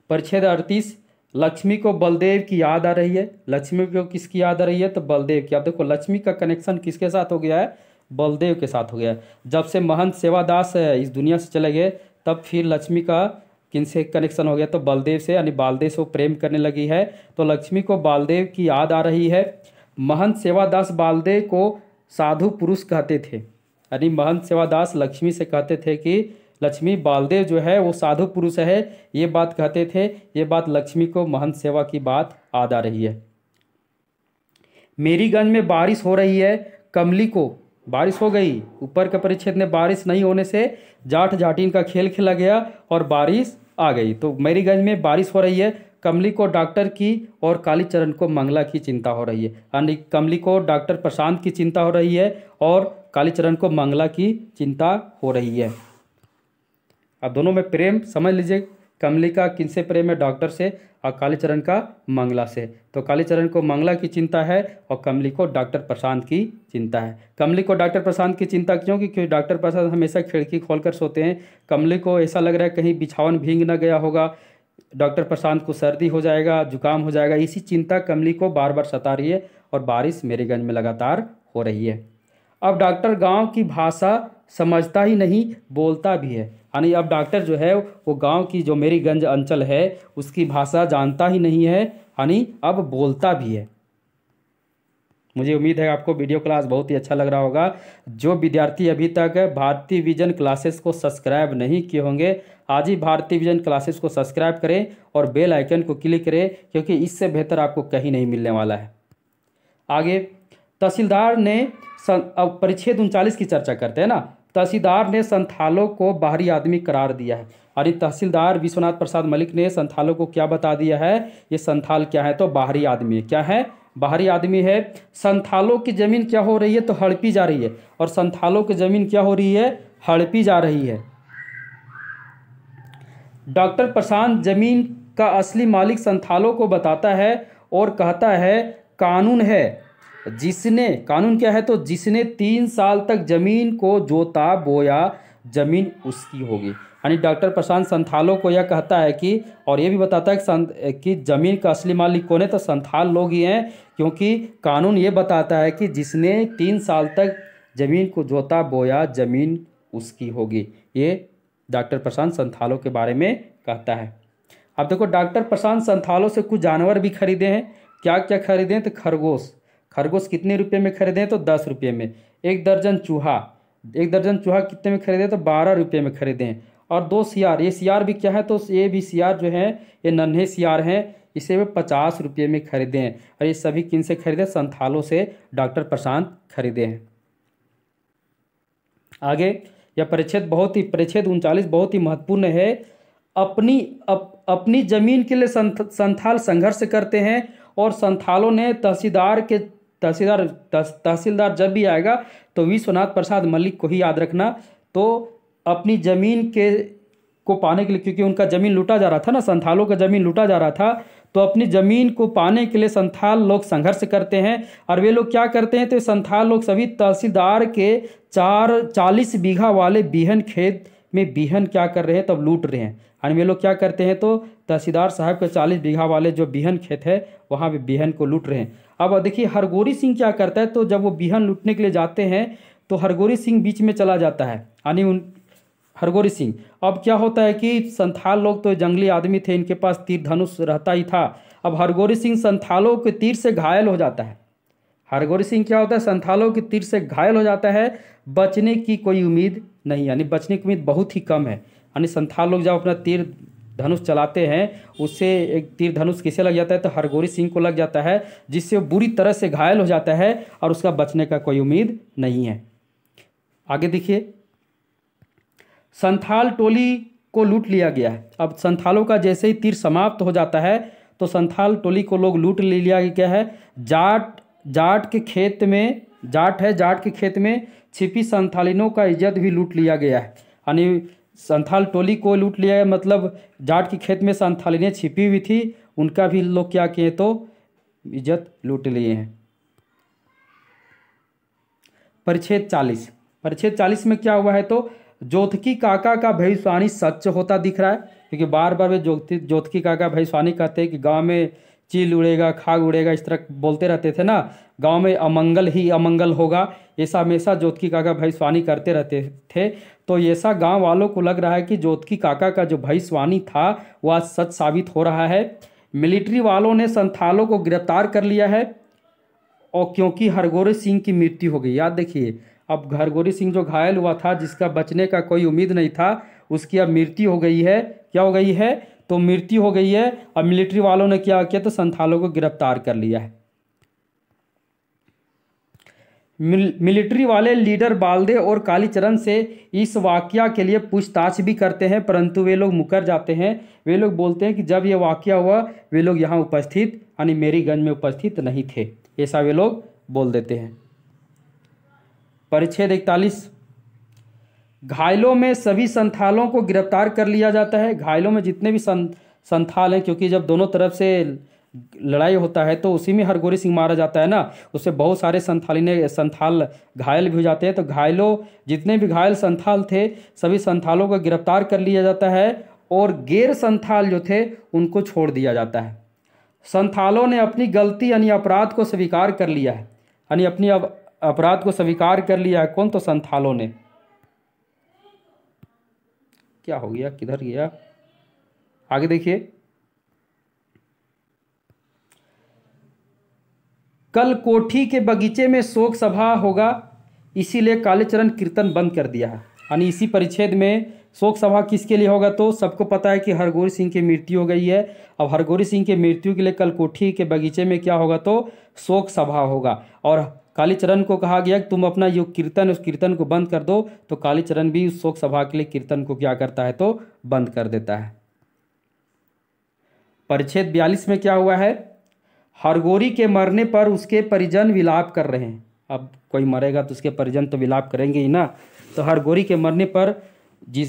Speaker 1: परिच्छेद 38, लक्ष्मी को बलदेव की याद आ रही है। लक्ष्मी को किसकी याद आ रही है, तो बलदेव की। अब देखो, लक्ष्मी का कनेक्शन किसके साथ हो गया है, बलदेव के साथ हो गया है। जब से महंत सेवादास इस दुनिया से चले गए, तब फिर लक्ष्मी का किनसे कनेक्शन हो गया, तो बलदेव से, यानी बालदेव से वो प्रेम करने लगी है। तो लक्ष्मी को बालदेव की याद आ रही है। महंत सेवादास बालदेव को साधु पुरुष कहते थे, यानी महंत सेवादास लक्ष्मी से कहते थे कि लक्ष्मी, बालदेव जो है वो साधु पुरुष है, ये बात कहते थे। ये बात लक्ष्मी को महंत सेवा की बात याद आ रही है। मेरीगंज में बारिश हो रही है। कमली को बारिश हो गई। ऊपर के परिच्छेद में बारिश नहीं होने से जाट जाटिन का खेल खेला गया और बारिश आ गई। तो मेरीगंज में बारिश हो रही है। कमली को डॉक्टर की और कालीचरण को मंगला की चिंता हो रही है, यानी कमली को डॉक्टर प्रशांत की चिंता हो रही है और कालीचरण को मंगला की चिंता हो रही है। अब दोनों में प्रेम समझ लीजिए, कमली का किनसे प्रेम है, डॉक्टर से, और कालीचरण का मंगला से। तो कालीचरण को मंगला की चिंता है और कमली को डॉक्टर प्रशांत की चिंता है। कमली को डॉक्टर प्रशांत की चिंता क्यों, क्योंकि डॉक्टर प्रशांत हमेशा खिड़की खोलकर सोते हैं। कमली को ऐसा लग रहा है कहीं बिछावन भीग न गया होगा, डॉक्टर प्रशांत को सर्दी हो जाएगा, जुकाम हो जाएगा, इसी चिंता कमली को बार बार सता रही है और बारिश मेरीगंज में लगातार हो रही है। अब डॉक्टर गांव की भाषा समझता ही नहीं, बोलता भी है। यानी अब डॉक्टर जो है वो गांव की जो मेरीगंज अंचल है उसकी भाषा जानता ही नहीं है, यानी अब बोलता भी है। मुझे उम्मीद है आपको वीडियो क्लास बहुत ही अच्छा लग रहा होगा। जो विद्यार्थी अभी तक भारतीय विजन क्लासेस को सब्सक्राइब नहीं किए होंगे, आज ही भारतीय विजन क्लासेस को सब्सक्राइब करें और बेल आइकन को क्लिक करें, क्योंकि इससे बेहतर आपको कहीं नहीं मिलने वाला है। आगे तहसीलदार ने अब परिच्छेद 39 की चर्चा करते हैं ना। तहसीलदार ने संथालों को बाहरी आदमी करार दिया है। और ये तहसीलदार विश्वनाथ प्रसाद मलिक ने संथालों को क्या बता दिया है, ये संथाल क्या है, तो बाहरी आदमी क्या है, बाहरी आदमी है। संथालों की जमीन क्या हो रही है, तो हड़पी जा रही है। और संथालों की जमीन क्या हो रही है, हड़पी जा रही है। डॉक्टर प्रशांत जमीन का असली मालिक संथालों को बताता है और कहता है कानून है जिसने, कानून क्या है, तो जिसने 3 साल तक जमीन को जोता बोया जमीन उसकी होगी। यानी डॉक्टर प्रशांत संथालों को यह कहता है कि, और ये भी बताता है कि जमीन का असली मालिक कौन है, तो संथाल लोग ही हैं, क्योंकि कानून ये बताता है कि जिसने 3 साल तक जमीन को जोता बोया जमीन उसकी होगी। ये डॉक्टर प्रशांत संथालों के बारे में कहता है। अब देखो डॉक्टर प्रशांत संथालों से कुछ जानवर भी खरीदे हैं। क्या क्या खरीदे हैं, तो खरगोश। खरगोश कितने रुपए में खरीदे हैं, तो 10 रुपये में। एक दर्जन चूहा, एक दर्जन चूहा कितने में खरीदे, तो 12 रुपये में खरीदे हैं। और 2 सियार, ये सियार भी क्या है, तो ये भी सियार जो है ये नन्हे सियार हैं, इसे वे 50 रुपये में खरीदे हैं। और ये सभी किन से खरीदे, संथालों से डॉक्टर प्रशांत खरीदे हैं। आगे यह परिच्छेद परिच्छेद 39 बहुत ही महत्वपूर्ण है। अपनी जमीन के लिए संथाल संघर्ष करते हैं। और संथालों ने तहसीलदार जब भी आएगा तो विश्वनाथ प्रसाद मलिक को ही याद रखना। तो अपनी जमीन को पाने के लिए, क्योंकि उनका जमीन लूटा जा रहा था ना, संथालों का जमीन लूटा जा रहा था, तो अपनी जमीन को पाने के लिए संथाल लोग संघर्ष करते हैं। और वे लोग क्या करते हैं, तो संथाल लोग सभी तहसीलदार के 40 बीघा वाले बीहन खेत में बीहन क्या कर रहे हैं, तब लूट रहे हैं। यानी वे लोग क्या करते हैं, तो तहसीलदार साहब के 40 बीघा वाले जो बीहन खेत है वहाँ पे बीहन को लूट रहे हैं। अब देखिए हरगोरी सिंह क्या करता है, तो जब वो बीहन लूटने के लिए जाते हैं तो हरगोरी सिंह बीच में चला जाता है। यानी हरगोरी सिंह, अब क्या होता है कि संथाल लोग तो जंगली आदमी थे, इनके पास तीर धनुष रहता ही था। अब हरगोरी सिंह संथालों के तीर से घायल हो जाता है। हरगोरी सिंह क्या होता है, संथालों के तीर से घायल हो जाता है। बचने की कोई उम्मीद नहीं, यानी बचने की उम्मीद बहुत ही कम है। यानी संथाल लोग जब अपना तीर धनुष चलाते हैं, उससे एक तीर धनुष किसे लग जाता है, तो हरगोरी सिंह को लग जाता है, जिससे वो बुरी तरह से घायल हो जाता है और उसका बचने का कोई उम्मीद नहीं है। आगे देखिए, संथाल टोली को लूट लिया गया है। अब संथालों का जैसे ही तीर समाप्त हो जाता है तो संथाल टोली को लोग लूट ले लिया गया है। जाट के खेत में, जाट के खेत में छिपी संथालिनों का इज्जत भी लूट लिया गया है। यानी संथाल टोली को लूट लिया है, मतलब जाट के खेत में संथालिनें छिपी हुई थी, उनका भी लोग क्या किए, तो इज्जत लूट लिए हैं। परिच्छेद 40 में क्या हुआ है, तो जोतकी काका का भविष्यवाणी सच होता दिख रहा है। क्योंकि बार बार वे जोतकी काका भविष्यवाणी कहते हैं कि गांव में चील उड़ेगा, खाग उड़ेगा, इस तरह बोलते रहते थे ना, गांव में अमंगल ही अमंगल होगा, ऐसा हमेशा जोतकी काका भविष्यवाणी करते रहते थे। तो ऐसा गांव वालों को लग रहा है कि जोतकी काका का जो भविष्यवाणी था वह सच साबित हो रहा है। मिलिट्री वालों ने संथालों को गिरफ्तार कर लिया है, और क्योंकि हरगोरी सिंह की मृत्यु हो गई। याद देखिए, अब हरगोरी सिंह जो घायल हुआ था, जिसका बचने का कोई उम्मीद नहीं था, उसकी अब मृत्यु हो गई है। क्या हो गई है, तो मृत्यु हो गई है। अब मिलिट्री वालों ने क्या किया, तो संथालों को गिरफ्तार कर लिया है। मिलिट्री वाले लीडर बालदे और कालीचरण से इस वाकया के लिए पूछताछ भी करते हैं, परंतु वे लोग मुकर जाते हैं। वे लोग बोलते हैं कि जब यह वाकया हुआ वे लोग यहाँ उपस्थित, यानी मेरीगंज में उपस्थित नहीं थे, ऐसा वे लोग बोल देते हैं। परिच्छेद 41, घायलों में सभी संथालों को गिरफ्तार कर लिया जाता है। घायलों में जितने भी संथाल हैं, क्योंकि जब दोनों तरफ से लड़ाई होता है तो उसी में हरगोरी सिंह मारा जाता है ना, उससे बहुत सारे संथाल घायल भी हो जाते हैं। तो घायलों, जितने भी घायल संथाल थे, सभी संथालों को गिरफ्तार कर लिया जाता है और गैर संथाल जो थे उनको छोड़ दिया जाता है। संथालों ने अपनी गलती यानी अपराध को स्वीकार कर लिया है, यानी अपनी अपराध को स्वीकार कर लिया है। कौन, तो संथालों ने। क्या हो गया, किधर गया, आगे देखिए। कल कोठी के बगीचे में शोक सभा होगा, इसीलिए कालीचरण कीर्तन बंद कर दिया है। यानी इसी परिच्छेद में शोक सभा किसके लिए होगा, तो सबको पता है कि हरगोरी सिंह की मृत्यु हो गई है। अब हरगोरी सिंह की मृत्यु के लिए कल कोठी के बगीचे में क्या होगा, तो शोक सभा होगा। और कालीचरण को कहा गया कि तुम अपना जो कीर्तन उस कीर्तन को बंद कर दो, तो कालीचरण भी उस शोक सभा के लिए कीर्तन को क्या करता है, तो बंद कर देता है। परिच्छेद 42 में क्या हुआ है, हरगोरी के मरने पर उसके परिजन विलाप कर रहे हैं। अब कोई मरेगा तो उसके परिजन तो विलाप करेंगे ही ना। तो हरगोरी के मरने पर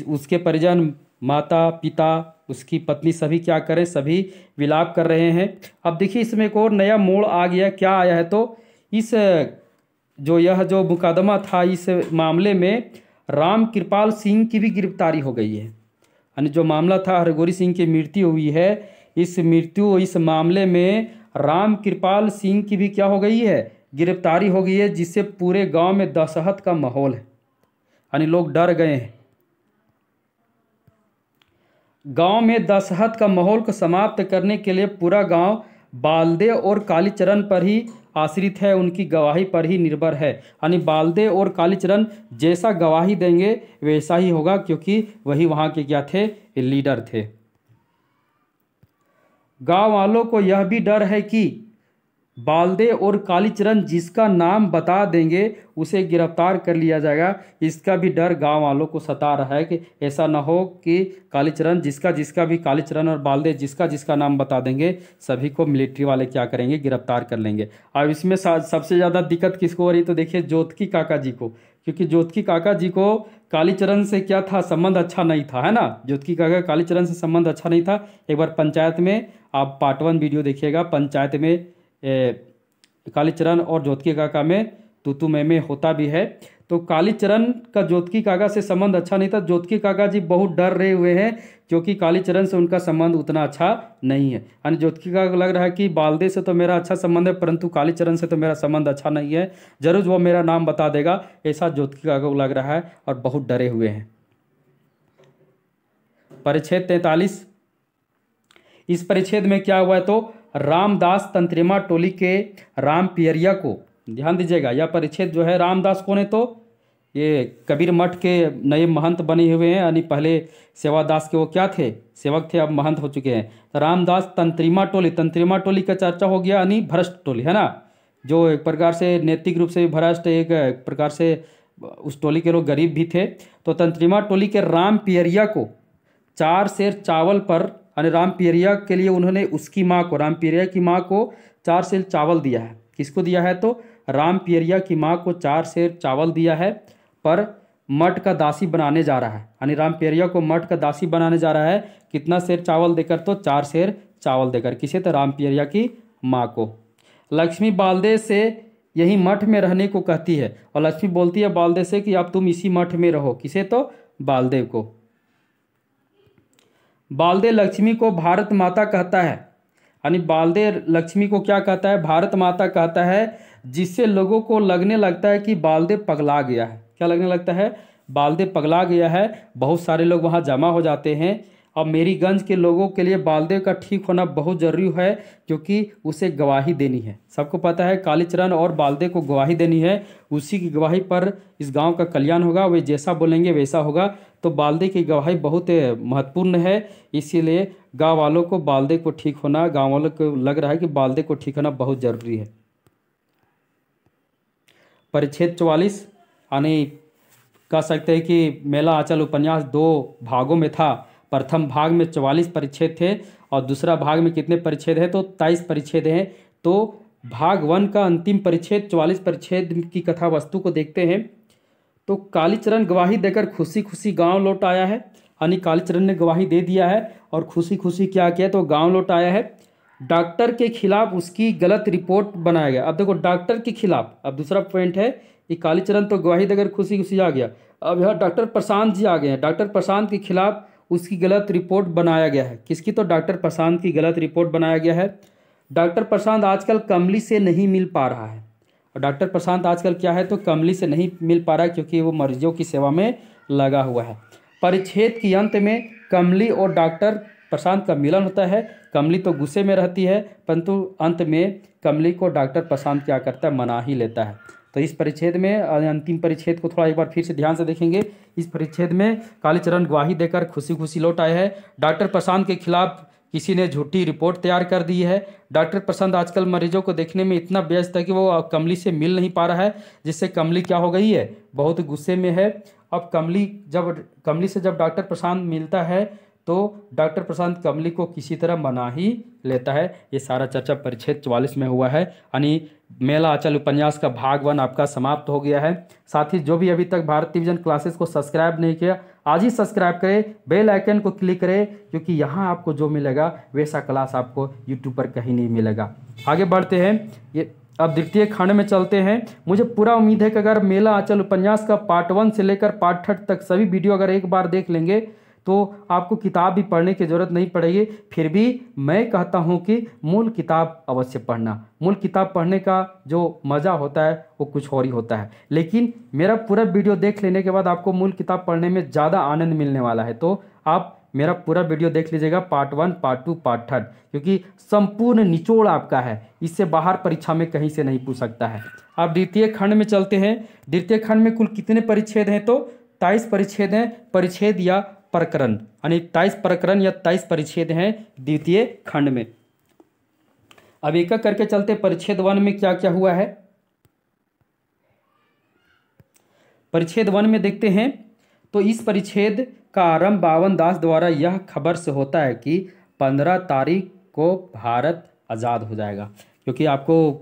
Speaker 1: उसके परिजन, माता पिता, उसकी पत्नी सभी क्या करें, सभी विलाप कर रहे हैं। अब देखिए इसमें एक और नया मोड़ आ गया, क्या आया है, तो इस यह जो मुकदमा था, इस मामले में राम कृपाल सिंह की भी गिरफ्तारी हो गई है। यानी जो मामला था हरगोरी सिंह की मृत्यु हुई है, इस मामले में राम कृपाल सिंह की भी क्या हो गई है, गिरफ्तारी हो गई है, जिससे पूरे गांव में दहशत का माहौल है। यानी लोग डर गए हैं। गांव में दहशत का माहौल को समाप्त करने के लिए पूरा गांव बालदे और कालीचरण पर ही आश्रित है, उनकी गवाही पर ही निर्भर है। यानी बालदे और कालीचरण जैसा गवाही देंगे वैसा ही होगा, क्योंकि वही वहाँ के क्या थे, लीडर थे। गांव वालों को यह भी डर है कि बालदे और कालीचरण जिसका नाम बता देंगे उसे गिरफ्तार कर लिया जाएगा। इसका भी डर गांव वालों को सता रहा है कि ऐसा न हो कि कालीचरण जिसका भी कालीचरण और बालदे जिसका नाम बता देंगे, सभी को मिलिट्री वाले क्या करेंगे, गिरफ्तार कर लेंगे। अब इसमें सबसे ज़्यादा दिक्कत किसको हो रही, तो देखिए ज्योतिकी काका जी को, क्योंकि ज्योतिकी काका जी को कालीचरण से क्या था, संबंध अच्छा नहीं था, है ना। ज्योतिकी काका कालीचरण से संबंध अच्छा नहीं था। एक बार पंचायत में आप पार्ट 1 वीडियो देखिएगा, पंचायत में कालीचरण और ज्योतिकी काका में तू मैं होता भी है। तो कालीचरण का ज्योतिकी काका से संबंध अच्छा नहीं था। ज्योतिकी काका जी बहुत डर रहे हुए हैं, क्योंकि कालीचरण से उनका संबंध उतना अच्छा नहीं है। यानी ज्योतिकी काका को लग रहा है कि बालदे से तो मेरा अच्छा संबंध है, परंतु कालीचरण से तो मेरा संबंध अच्छा नहीं है, जरूर वो मेरा नाम बता देगा, ऐसा ज्योतिकी काका को लग रहा है, और बहुत डरे हुए हैं। परिच्छेद 43, इस परिच्छेद में क्या हुआ है, तो रामदास तंत्रिमा टोली के राम पियरिया को, ध्यान दीजिएगा यह परिच्छेद जो है, रामदास कौन है, तो ये कबीर मठ के नए महंत बने हुए हैं। यानी पहले सेवादास के वो क्या थे, सेवक थे, अब महंत हो चुके हैं। तो रामदास तंत्रिमा टोली का चर्चा हो गया, यानी भ्रष्ट टोली, है ना, जो एक प्रकार से नैतिक रूप से भ्रष्ट, एक प्रकार से उस टोली के लोग गरीब भी थे। तो तंत्रिमा टोली के राम पियरिया को 4 सेर चावल पर, यानी राम पियरिया के लिए उन्होंने उसकी माँ को, राम पियरिया की माँ को 4 सेर चावल दिया है। किसको दिया है, तो राम पियरिया की माँ को 4 सेर चावल दिया है, पर मठ का दासी बनाने जा रहा है। यानी राम पियरिया को मठ का दासी बनाने जा रहा है, कितना सेर चावल देकर, तो 4 सेर चावल देकर। किसे, तो राम पियरिया की माँ को। लक्ष्मी बालदे से यही मठ में रहने को कहती है, और लक्ष्मी बोलती है बालदे से कि अब तुम इसी मठ में रहो। किसे, तो बालदेव को। बालदे लक्ष्मी को भारत माता कहता है। यानी बालदे लक्ष्मी को क्या कहता है, भारत माता कहता है, जिससे लोगों को लगने लगता है कि बालदे पगला गया है। क्या लगने लगता है, बालदे पगला गया है। बहुत सारे लोग वहाँ जमा हो जाते हैं। अब मेरीगंज के लोगों के लिए बालदेव का ठीक होना बहुत ज़रूरी है, क्योंकि उसे गवाही देनी है। सबको पता है कालीचरण और बालदेव को गवाही देनी है, उसी की गवाही पर इस गांव का कल्याण होगा। वे जैसा बोलेंगे वैसा होगा। तो बालदेव की गवाही बहुत महत्वपूर्ण है, इसीलिए गांव वालों को बालदेव को ठीक होना, गांव वालों को लग रहा है कि बालदेव को ठीक होना बहुत ज़रूरी है। परिच्छेद 44, यानी कह सकते हैं कि मेला आंचल उपन्यास 2 भागों में था। प्रथम भाग में 44 परिच्छेद थे, और दूसरा भाग में कितने परिच्छेद हैं, तो 23 परिच्छेद हैं। तो भाग 1 का अंतिम परिच्छेद 44 परिच्छेद की कथा वस्तु को देखते हैं। तो कालीचरण गवाही देकर खुशी खुशी गांव लौट आया है। यानी कालीचरण ने गवाही दे दिया है और खुशी खुशी क्या किया, तो गांव लौट आया है। डॉक्टर के खिलाफ उसकी गलत रिपोर्ट बनाया गया। अब देखो डॉक्टर के खिलाफ, अब दूसरा पॉइंट है कि कालीचरण तो गवाही देकर खुशी खुशी आ गया, अब यहाँ डॉक्टर प्रशांत जी आ गए हैं। डॉक्टर प्रशांत के खिलाफ उसकी गलत रिपोर्ट बनाया गया है। किसकी, तो डॉक्टर प्रशांत की गलत रिपोर्ट बनाया गया है। डॉक्टर प्रशांत आजकल कमली से नहीं मिल पा रहा है, और डॉक्टर प्रशांत आजकल क्या है, तो कमली से नहीं मिल पा रहा है, क्योंकि वो मरीजों की सेवा में लगा हुआ है। परिच्छेद के अंत में कमली और डॉक्टर प्रशांत का मिलन होता है। कमली तो गुस्से में रहती है, परंतु अंत में कमली को डॉक्टर प्रशांत क्या करता है, मना ही लेता है। तो इस परिच्छेद में अंतिम परिच्छेद को थोड़ा एक बार फिर से ध्यान से देखेंगे। इस परिच्छेद में कालीचरण गवाही देकर खुशी खुशी लौट आए हैं। डॉक्टर प्रशांत के खिलाफ किसी ने झूठी रिपोर्ट तैयार कर दी है। डॉक्टर प्रशांत आजकल मरीजों को देखने में इतना व्यस्त है कि वो कमली से मिल नहीं पा रहा है, जिससे कमली क्या हो गई है, बहुत गुस्से में है। अब कमली से जब डॉक्टर प्रशांत मिलता है तो डॉक्टर प्रशांत कमली को किसी तरह मना ही लेता है। ये सारा चर्चा परिच्छेद 44 में हुआ है। यानी मेला आंचल उपन्यास का भाग 1 आपका समाप्त हो गया है। साथ ही जो भी अभी तक भारत विजन क्लासेस को सब्सक्राइब नहीं किया, आज ही सब्सक्राइब करें, बेल आइकन को क्लिक करें, क्योंकि यहाँ आपको जो मिलेगा वैसा क्लास आपको यूट्यूब पर कहीं नहीं मिलेगा। आगे बढ़ते हैं, ये अब द्वितीय खंड में चलते हैं। मुझे पूरा उम्मीद है कि अगर मेला आंचल उपन्यास का पार्ट 1 से लेकर पार्ट 3 तक सभी वीडियो अगर एक बार देख लेंगे तो आपको किताब भी पढ़ने की ज़रूरत नहीं पड़ेगी। फिर भी मैं कहता हूं कि मूल किताब अवश्य पढ़ना। मूल किताब पढ़ने का जो मज़ा होता है वो कुछ और ही होता है। लेकिन मेरा पूरा वीडियो देख लेने के बाद आपको मूल किताब पढ़ने में ज़्यादा आनंद मिलने वाला है। तो आप मेरा पूरा वीडियो देख लीजिएगा, पार्ट 1, पार्ट 2, पार्ट 3, क्योंकि संपूर्ण निचोड़ आपका है। इससे बाहर परीक्षा में कहीं से नहीं पूछ सकता है। अब द्वितीय खंड में चलते हैं। द्वितीय खंड में कुल कितने परिच्छेद हैं, तो 23 परिच्छेद हैं। परिच्छेद या प्रकरण, यानी 23 प्रकरण या 23 परिच्छेद हैं द्वितीय खंड में। अब एक एक करके चलते। परिच्छेद 1 में क्या क्या हुआ है, परिच्छेद 1 में देखते हैं। तो इस परिच्छेद का आरंभ बावन दास द्वारा यह खबर से होता है कि 15 तारीख को भारत आज़ाद हो जाएगा। क्योंकि आपको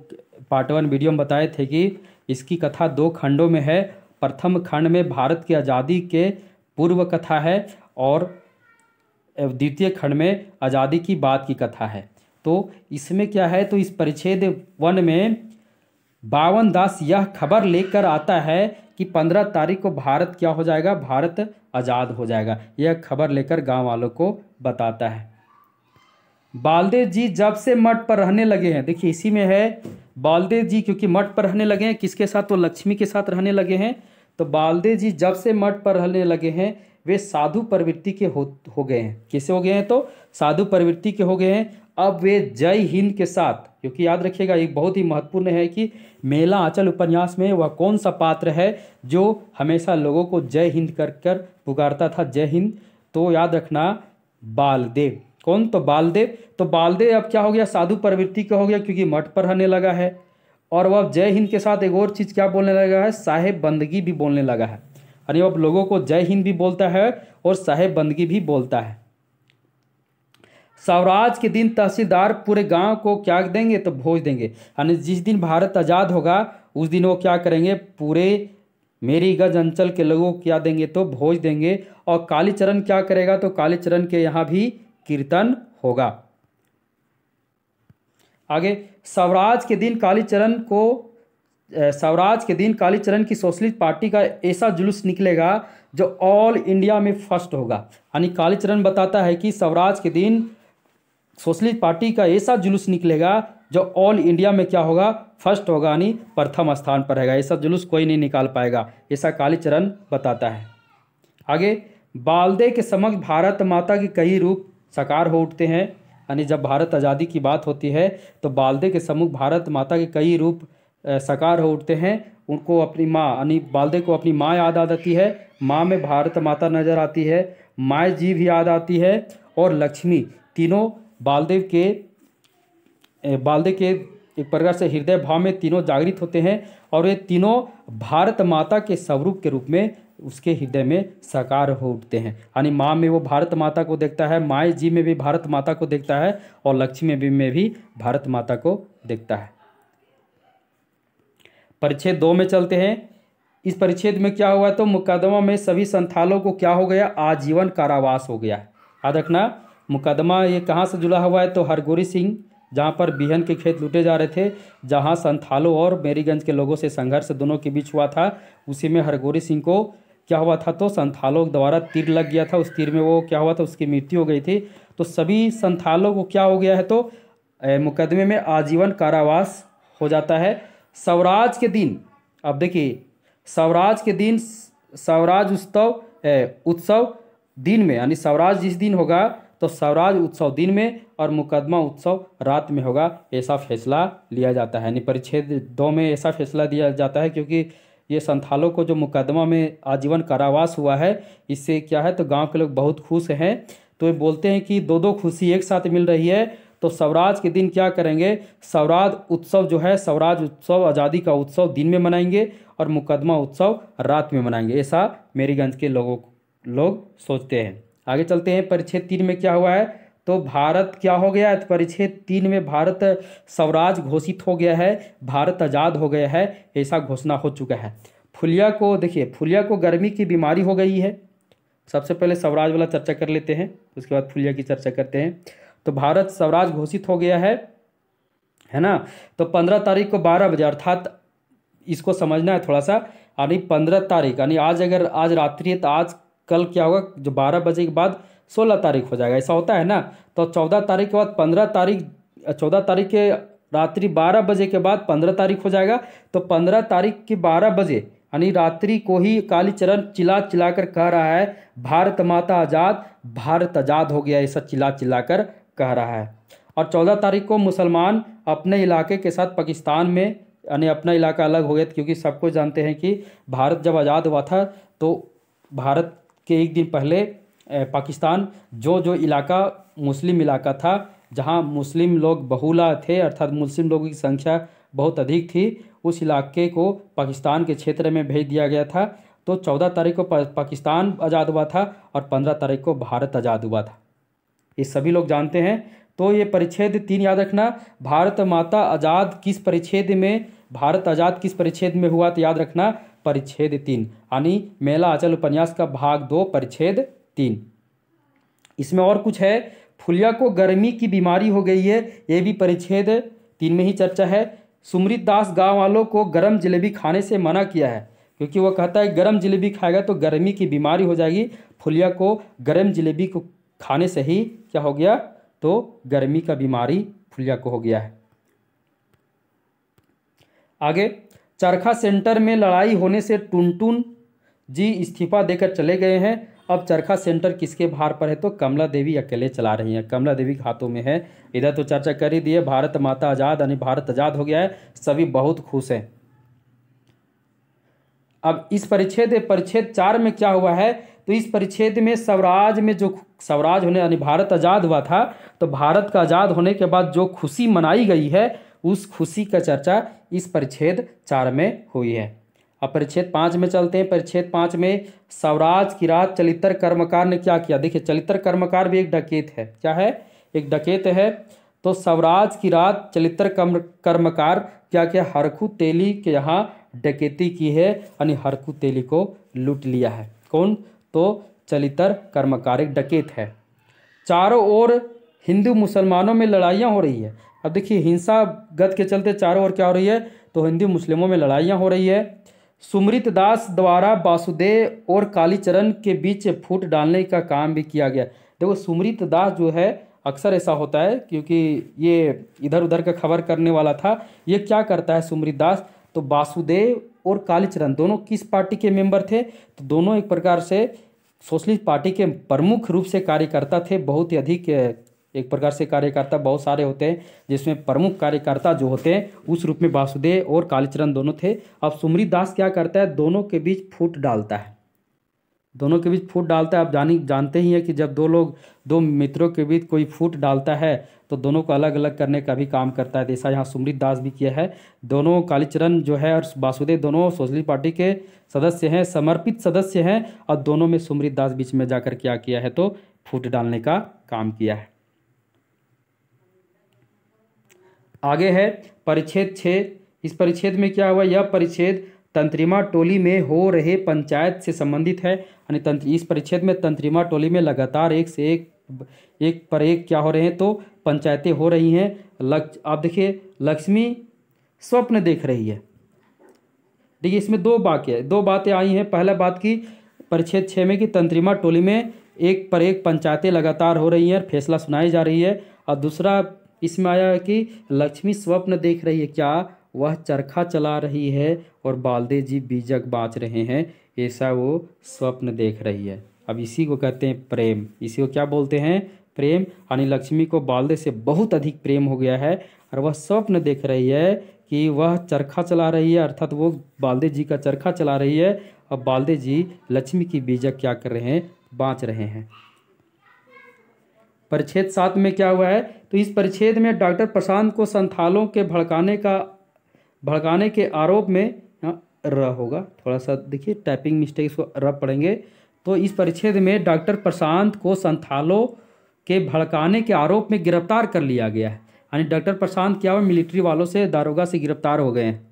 Speaker 1: पार्ट 1 वीडियो में बताए थे कि इसकी कथा 2 खंडों में है। प्रथम खंड में भारत की आज़ादी के पूर्व कथा है और द्वितीय खंड में आज़ादी की बाद की कथा है। तो इसमें क्या है, तो इस परिच्छेद 1 में बावन दास यह खबर लेकर आता है कि 15 तारीख को भारत क्या हो जाएगा, भारत आज़ाद हो जाएगा। यह खबर लेकर गांव वालों को बताता है। बालदेव जी जब से मठ पर रहने लगे हैं, देखिए इसी में है बालदेव जी क्योंकि मठ पर रहने लगे हैं, किसके साथ, तो लक्ष्मी के साथ रहने लगे हैं। तो बालदेव जी जब से मठ पर रहने लगे हैं वे साधु प्रवृत्ति के हो गए हैं। कैसे हो गए हैं, तो साधु प्रवृत्ति के हो गए हैं। अब वे जय हिंद के साथ, क्योंकि याद रखिएगा ये बहुत ही महत्वपूर्ण है कि मेला आंचल उपन्यास में वह कौन सा पात्र है जो हमेशा लोगों को जय हिंद कर कर पुकारता था, जय हिंद। तो याद रखना बालदेव। कौन, तो बालदेव। तो बालदेव अब क्या हो गया, साधु प्रवृत्ति का हो गया क्योंकि मठ पर रहने लगा है। और वह अब जय हिंद के साथ एक और चीज़ क्या बोलने लगा है, साहेब बंदगी भी बोलने लगा है। यानी अब लोगों को जय हिंद भी बोलता है और साहेब बंदगी भी बोलता है। स्वराज के दिन तहसीलदार पूरे गांव को क्या देंगे, तो भोज देंगे। यानी जिस दिन भारत आज़ाद होगा उस दिन वो क्या करेंगे, पूरे मेरीगंज अंचल के लोगों को क्या देंगे, तो भोज देंगे। और कालीचरण क्या करेगा, तो कालीचरण के यहाँ भी कीर्तन होगा। आगे, स्वराज के दिन कालीचरण की सोशलिस्ट पार्टी का ऐसा जुलूस निकलेगा जो ऑल इंडिया में फर्स्ट होगा। यानी कालीचरण बताता है कि स्वराज के दिन सोशलिस्ट पार्टी का ऐसा जुलूस निकलेगा जो ऑल इंडिया में क्या होगा, फर्स्ट होगा, यानी प्रथम स्थान पर रहेगा। ऐसा जुलूस कोई नहीं निकाल पाएगा, ऐसा कालीचरण बताता है। आगे, बालदेव के समक्ष भारत माता के कई रूप साकार हो उठते हैं। यानी जब भारत आज़ादी की बात होती है तो बालदेव के सम्मुख भारत माता के कई रूप साकार हो उठते हैं। उनको अपनी माँ, यानी बालदेव को अपनी माँ याद आ जाती है। माँ में भारत माता नजर आती है, माँ जी भी याद आती है और लक्ष्मी, तीनों बालदेव के एक प्रकार से हृदय भाव में तीनों जागृत होते हैं और ये तीनों भारत माता के स्वरूप के रूप में उसके हृदय में साकार हो उठते हैं। यानी माँ में वो भारत माता को देखता है, माँ जी में भी भारत माता को देखता है और लक्ष्मी में भी भारत माता को देखता है। परिच्छेद 2 में चलते हैं। इस परिच्छेद में क्या हुआ, तो मुकदमा में सभी संथालों को क्या हो गया, आजीवन कारावास हो गया। याद रखना मुकदमा ये कहाँ से जुड़ा हुआ है, तो हरगोरी सिंह, जहाँ पर बिहन के खेत लूटे जा रहे थे, जहाँ संथालों और मेरीगंज के लोगों से संघर्ष दोनों के बीच हुआ था, उसी में हरगोरी सिंह को क्या हुआ था, तो संथालों द्वारा तीर लग गया था। उस तीर में वो क्या हुआ था, उसकी मृत्यु हो गई थी। तो सभी संथालों को क्या हो गया है, तो मुकदमे में आजीवन कारावास हो जाता है। स्वराज के दिन, अब देखिए स्वराज के दिन, स्वराज उत्सव दिन में, यानी स्वराज जिस दिन होगा तो स्वराज उत्सव दिन में और मुकदमा उत्सव रात में होगा, ऐसा फैसला लिया जाता है। यानी परिच्छेद 2 में ऐसा फैसला दिया जाता है क्योंकि ये संथालों को जो मुकदमा में आजीवन कारावास हुआ है, इससे क्या है तो गांव के लोग बहुत खुश हैं। तो ये बोलते हैं कि दो दो खुशी एक साथ मिल रही है। तो स्वराज के दिन क्या करेंगे, स्वराज उत्सव जो है, स्वराज उत्सव आज़ादी का उत्सव दिन में मनाएंगे और मुकदमा उत्सव रात में मनाएंगे, ऐसा मेरीगंज के लोग सोचते हैं। आगे चलते हैं, परिच्छेद 3 में क्या हुआ है, तो भारत क्या हो गया है, तो परिच्छेद 3 में भारत स्वराज घोषित हो गया है, भारत आज़ाद हो गया है, ऐसा घोषणा हो चुका है। फुलिया को देखिए, फुलिया को गर्मी की बीमारी हो गई है। सबसे पहले स्वराज वाला चर्चा कर लेते हैं, उसके बाद फुलिया की चर्चा करते हैं। तो भारत स्वराज घोषित हो गया है ना। तो 15 तारीख को 12 बजे, अर्थात इसको समझना है थोड़ा सा, यानी 15 तारीख यानी आज, अगर आज रात्रि है तो आज कल क्या होगा, जो 12 बजे के बाद 16 तारीख हो जाएगा, ऐसा होता है ना। तो 14 तारीख के बाद 15 तारीख, 14 तारीख के रात्रि 12 बजे के बाद 15 तारीख हो जाएगा। तो 15 तारीख की 12 बजे यानी रात्रि को ही कालीचरण चिल्ला चिल्ला कर कह रहा है, भारत माता आज़ाद, भारत आज़ाद हो गया, ऐसा चिल्ला चिल्ला कर कह रहा है। और 14 तारीख को मुसलमान अपने इलाके के साथ पाकिस्तान में, यानी अपना इलाका अलग हो गया, क्योंकि सबको जानते हैं कि भारत जब आज़ाद हुआ था तो भारत के एक दिन पहले पाकिस्तान जो इलाका मुस्लिम इलाका था, जहां मुस्लिम लोग बहुला थे, अर्थात मुस्लिम लोगों की संख्या बहुत अधिक थी, उस इलाके को पाकिस्तान के क्षेत्र में भेज दिया गया था। तो 14 तारीख को पाकिस्तान आज़ाद हुआ था और 15 तारीख को भारत आज़ाद हुआ था, ये सभी लोग जानते हैं। तो ये परिच्छेद 3 याद रखना, भारत माता आज़ाद किस परिच्छेद में, भारत आज़ाद किस परिच्छेद में हुआ, तो याद रखना परिच्छेद 3, यानी मेला आंचल उपन्यास का भाग 2 परिच्छेद 3। इसमें और कुछ है, फुलिया को गर्मी की बीमारी हो गई है, ये भी परिच्छेद 3 में ही चर्चा है। सुमृत दास गाँव वालों को गर्म जलेबी खाने से मना किया है, क्योंकि वह कहता है गर्म जलेबी खाएगा तो गर्मी की बीमारी हो जाएगी। फुलिया को गर्म जलेबी को खाने से ही क्या हो गया, तो गर्मी का बीमारी फुलिया को हो गया है। आगे, चरखा सेंटर में लड़ाई होने से टुनटुन जी इस्तीफा देकर चले गए हैं। अब चरखा सेंटर किसके भार पर है, तो कमला देवी अकेले चला रही हैं, कमला देवी के हाथों में है। इधर तो चर्चा कर ही दी है, भारत माता आज़ाद यानी भारत आज़ाद हो गया है, सभी बहुत खुश हैं। अब इस परिच्छेद 4 में क्या हुआ है, तो इस परिच्छेद में स्वराज में जो स्वराज होने यानी भारत आज़ाद हुआ था, तो भारत का आज़ाद होने के बाद जो खुशी मनाई गई है, उस खुशी का चर्चा इस परिच्छेद 4 में हुई है। अब परिच्छेद 5 में चलते हैं। परिच्छेद 5 में स्वराज की रात चलितर कर्मकार ने क्या किया, देखिए चलितर कर्मकार भी एक डकैत है, क्या है, एक डकैत है। तो स्वराज की रात चलितर कर्मकार क्या किया, हरखू तेली के यहाँ डकैती की है, यानी हरखू तेली को लूट लिया है। कौन, तो चलितर कर्मकार एक डकैत है। चारों ओर हिंदू मुसलमानों में लड़ाइयाँ हो रही है। अब देखिए हिंसा गत के चलते चारों ओर क्या हो रही है, तो हिंदू मुस्लिमों में लड़ाइयाँ हो रही है। सुमृत दास द्वारा वासुदेव और कालीचरण के बीच फूट डालने का काम भी किया गया। देखो सुमृत दास जो है, अक्सर ऐसा होता है क्योंकि ये इधर उधर का खबर करने वाला था, ये क्या करता है सुमृत दास, तो वासुदेव और कालीचरण दोनों किस पार्टी के मेंबर थे, तो दोनों एक प्रकार से सोशलिस्ट पार्टी के प्रमुख रूप से कार्यकर्ता थे। बहुत ही अधिक एक प्रकार से कार्यकर्ता बहुत सारे होते हैं, जिसमें प्रमुख कार्यकर्ता जो होते हैं उस रूप में वासुदेव और कालीचरण दोनों थे। अब सुमृत दास क्या करता है, दोनों के बीच फूट डालता है, दोनों के बीच फूट डालता है। आप जानते ही हैं कि जब दो मित्रों के बीच कोई फूट डालता है तो दोनों को अलग अलग करने का भी काम करता है। ऐसा यहाँ सुमृत दास भी किया है। दोनों कालीचरण जो है और वासुदेव दोनों सोशलिस्ट पार्टी के सदस्य हैं, समर्पित सदस्य हैं, और दोनों में सुमृत दास बीच में जाकर क्या किया है, तो फूट डालने का काम किया है। आगे है परिच्छेद 6। इस परिच्छेद में क्या हुआ, यह परिच्छेद तंत्रिमा टोली में हो रहे पंचायत से संबंधित है। यानी इस परिच्छेद में तंत्रिमा टोली में लगातार एक से एक पर एक क्या हो रहे हैं, तो पंचायतें हो रही हैं। आप देखिए लक्ष्मी स्वप्न देख रही है। देखिए इसमें दो बातें आई हैं। पहला बात की परिच्छेद 6 में कि तंत्रिमा टोली में एक पर एक पंचायतें लगातार हो रही हैं, फैसला सुनाई जा रही है। और दूसरा इसमें आया कि लक्ष्मी स्वप्न देख रही है, क्या वह चरखा चला रही है और बालदेव जी बीजक बाँच रहे हैं, ऐसा वो स्वप्न देख रही है। अब इसी को कहते हैं प्रेम, इसी को क्या बोलते हैं, प्रेम यानी लक्ष्मी को बालदे से बहुत अधिक प्रेम हो गया है और वह स्वप्न देख रही है कि वह चरखा चला रही है, अर्थात वो बालदे जी का चरखा चला रही है और बालदे जी लक्ष्मी की बीजक क्या कर रहे हैं, बाँच रहे हैं। परिच्छेद 7 में क्या हुआ है, तो इस परिच्छेद में डॉक्टर प्रशांत को संथालों के भड़काने के आरोप में र होगा, थोड़ा सा देखिए टाइपिंग मिस्टेक, इसको र पढ़ेंगे। तो इस परिच्छेद में डॉक्टर प्रशांत को संथालों के भड़काने के आरोप में गिरफ्तार कर लिया गया है। यानी डॉक्टर प्रशांत क्या हुआ, मिलिट्री वालों से, दारोगा से गिरफ्तार हो गए हैं।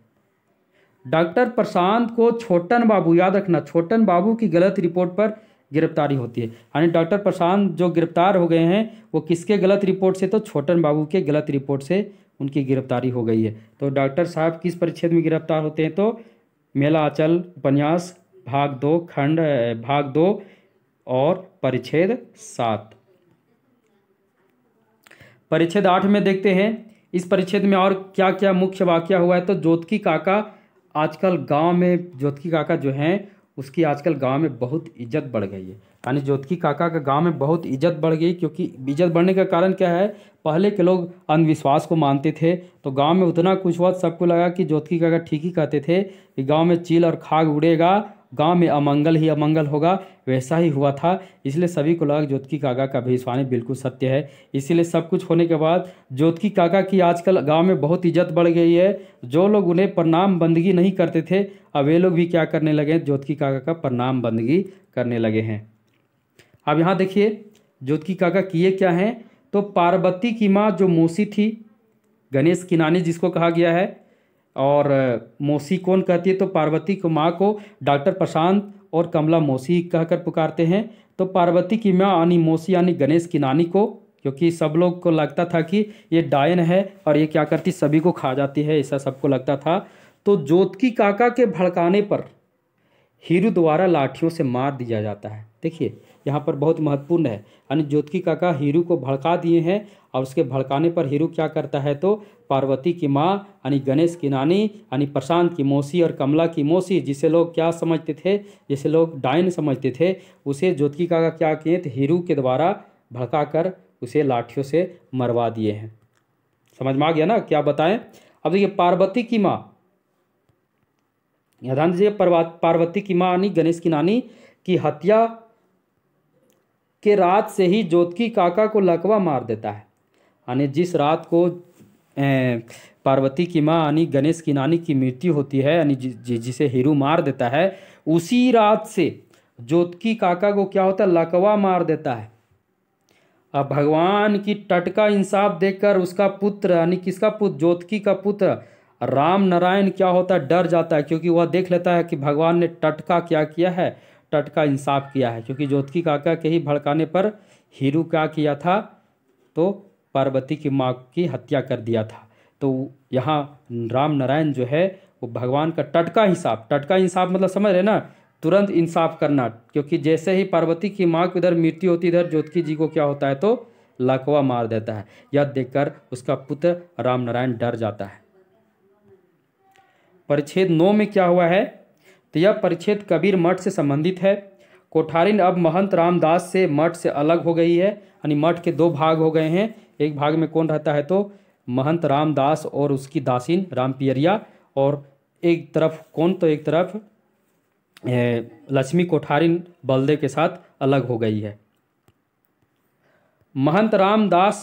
Speaker 1: डॉक्टर प्रशांत को छोटन बाबू, याद रखना, छोटन बाबू की गलत रिपोर्ट पर गिरफ्तारी होती है। यानी डॉक्टर प्रशांत जो गिरफ्तार हो गए हैं वो किसके गलत रिपोर्ट से, तो छोटन बाबू के गलत रिपोर्ट से उनकी गिरफ्तारी हो गई है। तो डॉक्टर साहब किस परिच्छेद में गिरफ्तार होते हैं, तो मेला आंचल उपन्यास भाग 2 और परिच्छेद 7। परिच्छेद 8 में देखते हैं इस परिच्छेद में और क्या क्या मुख्य वाकया हुआ है। तो ज्योतकी काका आजकल गांव में, ज्योतकी काका जो हैं उसकी आजकल गांव में बहुत इज्जत बढ़ गई है। यानी ज्योतकी काका का गांव में बहुत इज्जत बढ़ गई, क्योंकि इज्जत बढ़ने का कारण क्या है, पहले के लोग अंधविश्वास को मानते थे, तो गांव में उतना कुछ हुआ, सबको लगा कि ज्योतकी काका ठीक ही कहते थे कि गांव में चील और खाग उड़ेगा, गांव में अमंगल ही अमंगल होगा। वैसा ही हुआ था, इसलिए सभी को लगा ज्योतकी काका का भविष्यवाणी बिल्कुल सत्य है। इसीलिए सब कुछ होने के बाद ज्योतकी काका की आजकल गांव में बहुत इज्जत बढ़ गई है। जो लोग उन्हें प्रणाम बंदगी नहीं करते थे, अब वे लोग भी क्या करने लगे, ज्योतकी काका का प्रणाम बंदगी करने लगे हैं। अब यहाँ देखिए ज्योतकी काका किए क्या हैं, तो पार्वती की माँ जो मौसी थी, गणेश किनानी जिसको कहा गया है, और मौसी कौन कहती है, तो पार्वती को माँ को डॉक्टर प्रशांत और कमला मौसी कहकर पुकारते हैं। तो पार्वती की माँ यानी मौसी यानी गणेश किनानी को, क्योंकि सब लोग को लगता था कि ये डायन है और ये क्या करती, सभी को खा जाती है, ऐसा सबको लगता था। तो ज्योतकी काका के भड़काने पर हीरू द्वारा लाठियों से मार दिया जाता है। देखिए यहाँ पर बहुत महत्वपूर्ण है, यानी ज्योतकी काका हीरू को भड़का दिए हैं और उसके भड़काने पर हीरू क्या करता है, तो पार्वती की माँ यानी गणेश की नानी यानी प्रशांत की मौसी और कमला की मौसी, जिसे लोग क्या समझते थे, जिसे लोग डायन समझते थे, उसे ज्योतकी काका क्या किए थे, हीरू के द्वारा भड़का कर उसे लाठियों से मरवा दिए हैं। समझ में आ गया ना, क्या बताएं। अब देखिए पार्वती की माँ, ध्यान दीजिए, पार्वती की माँ यानी गणेश की नानी की हत्या के रात से ही ज्योतकी काका को लकवा मार देता है। यानी जिस रात को पार्वती की माँ यानी गणेश की नानी की मृत्यु होती है, यानी जिसे हीरू मार देता है, उसी रात से ज्योतकी काका को क्या होता है, लकवा मार देता है। अब भगवान की टटका इंसाफ देखकर उसका पुत्र यानी किसका पुत्र, ज्योतकी का पुत्र राम नारायण क्या होता है, डर जाता है, क्योंकि वह देख लेता है कि भगवान ने टटका क्या किया है, टटका इंसाफ किया है। क्योंकि ज्योतकी काका के ही भड़काने पर हीरू क्या किया था, तो पार्वती की माँ की हत्या कर दिया था। तो यहाँ राम नारायण जो है वो भगवान का टटका इंसाफ मतलब समझ रहे ना, तुरंत इंसाफ करना। क्योंकि जैसे ही पार्वती की माँ की उधर मृत्यु होती, इधर ज्योतकी जी को क्या होता है, तो लकवा मार देता है। यह देखकर उसका पुत्र राम नारायण डर जाता है। परिच्छेद 9 में क्या हुआ है, तो यह परिच्छेद कबीर मठ से संबंधित है। कोठारिन अब महंत रामदास से मठ से अलग हो गई है, यानी मठ के 2 भाग हो गए हैं। एक भाग में कौन रहता है, तो महंत रामदास और उसकी दासीन रामपियरिया, और एक तरफ कौन, तो एक तरफ लक्ष्मी कोठारिन बलदे के साथ अलग हो गई है। महंत रामदास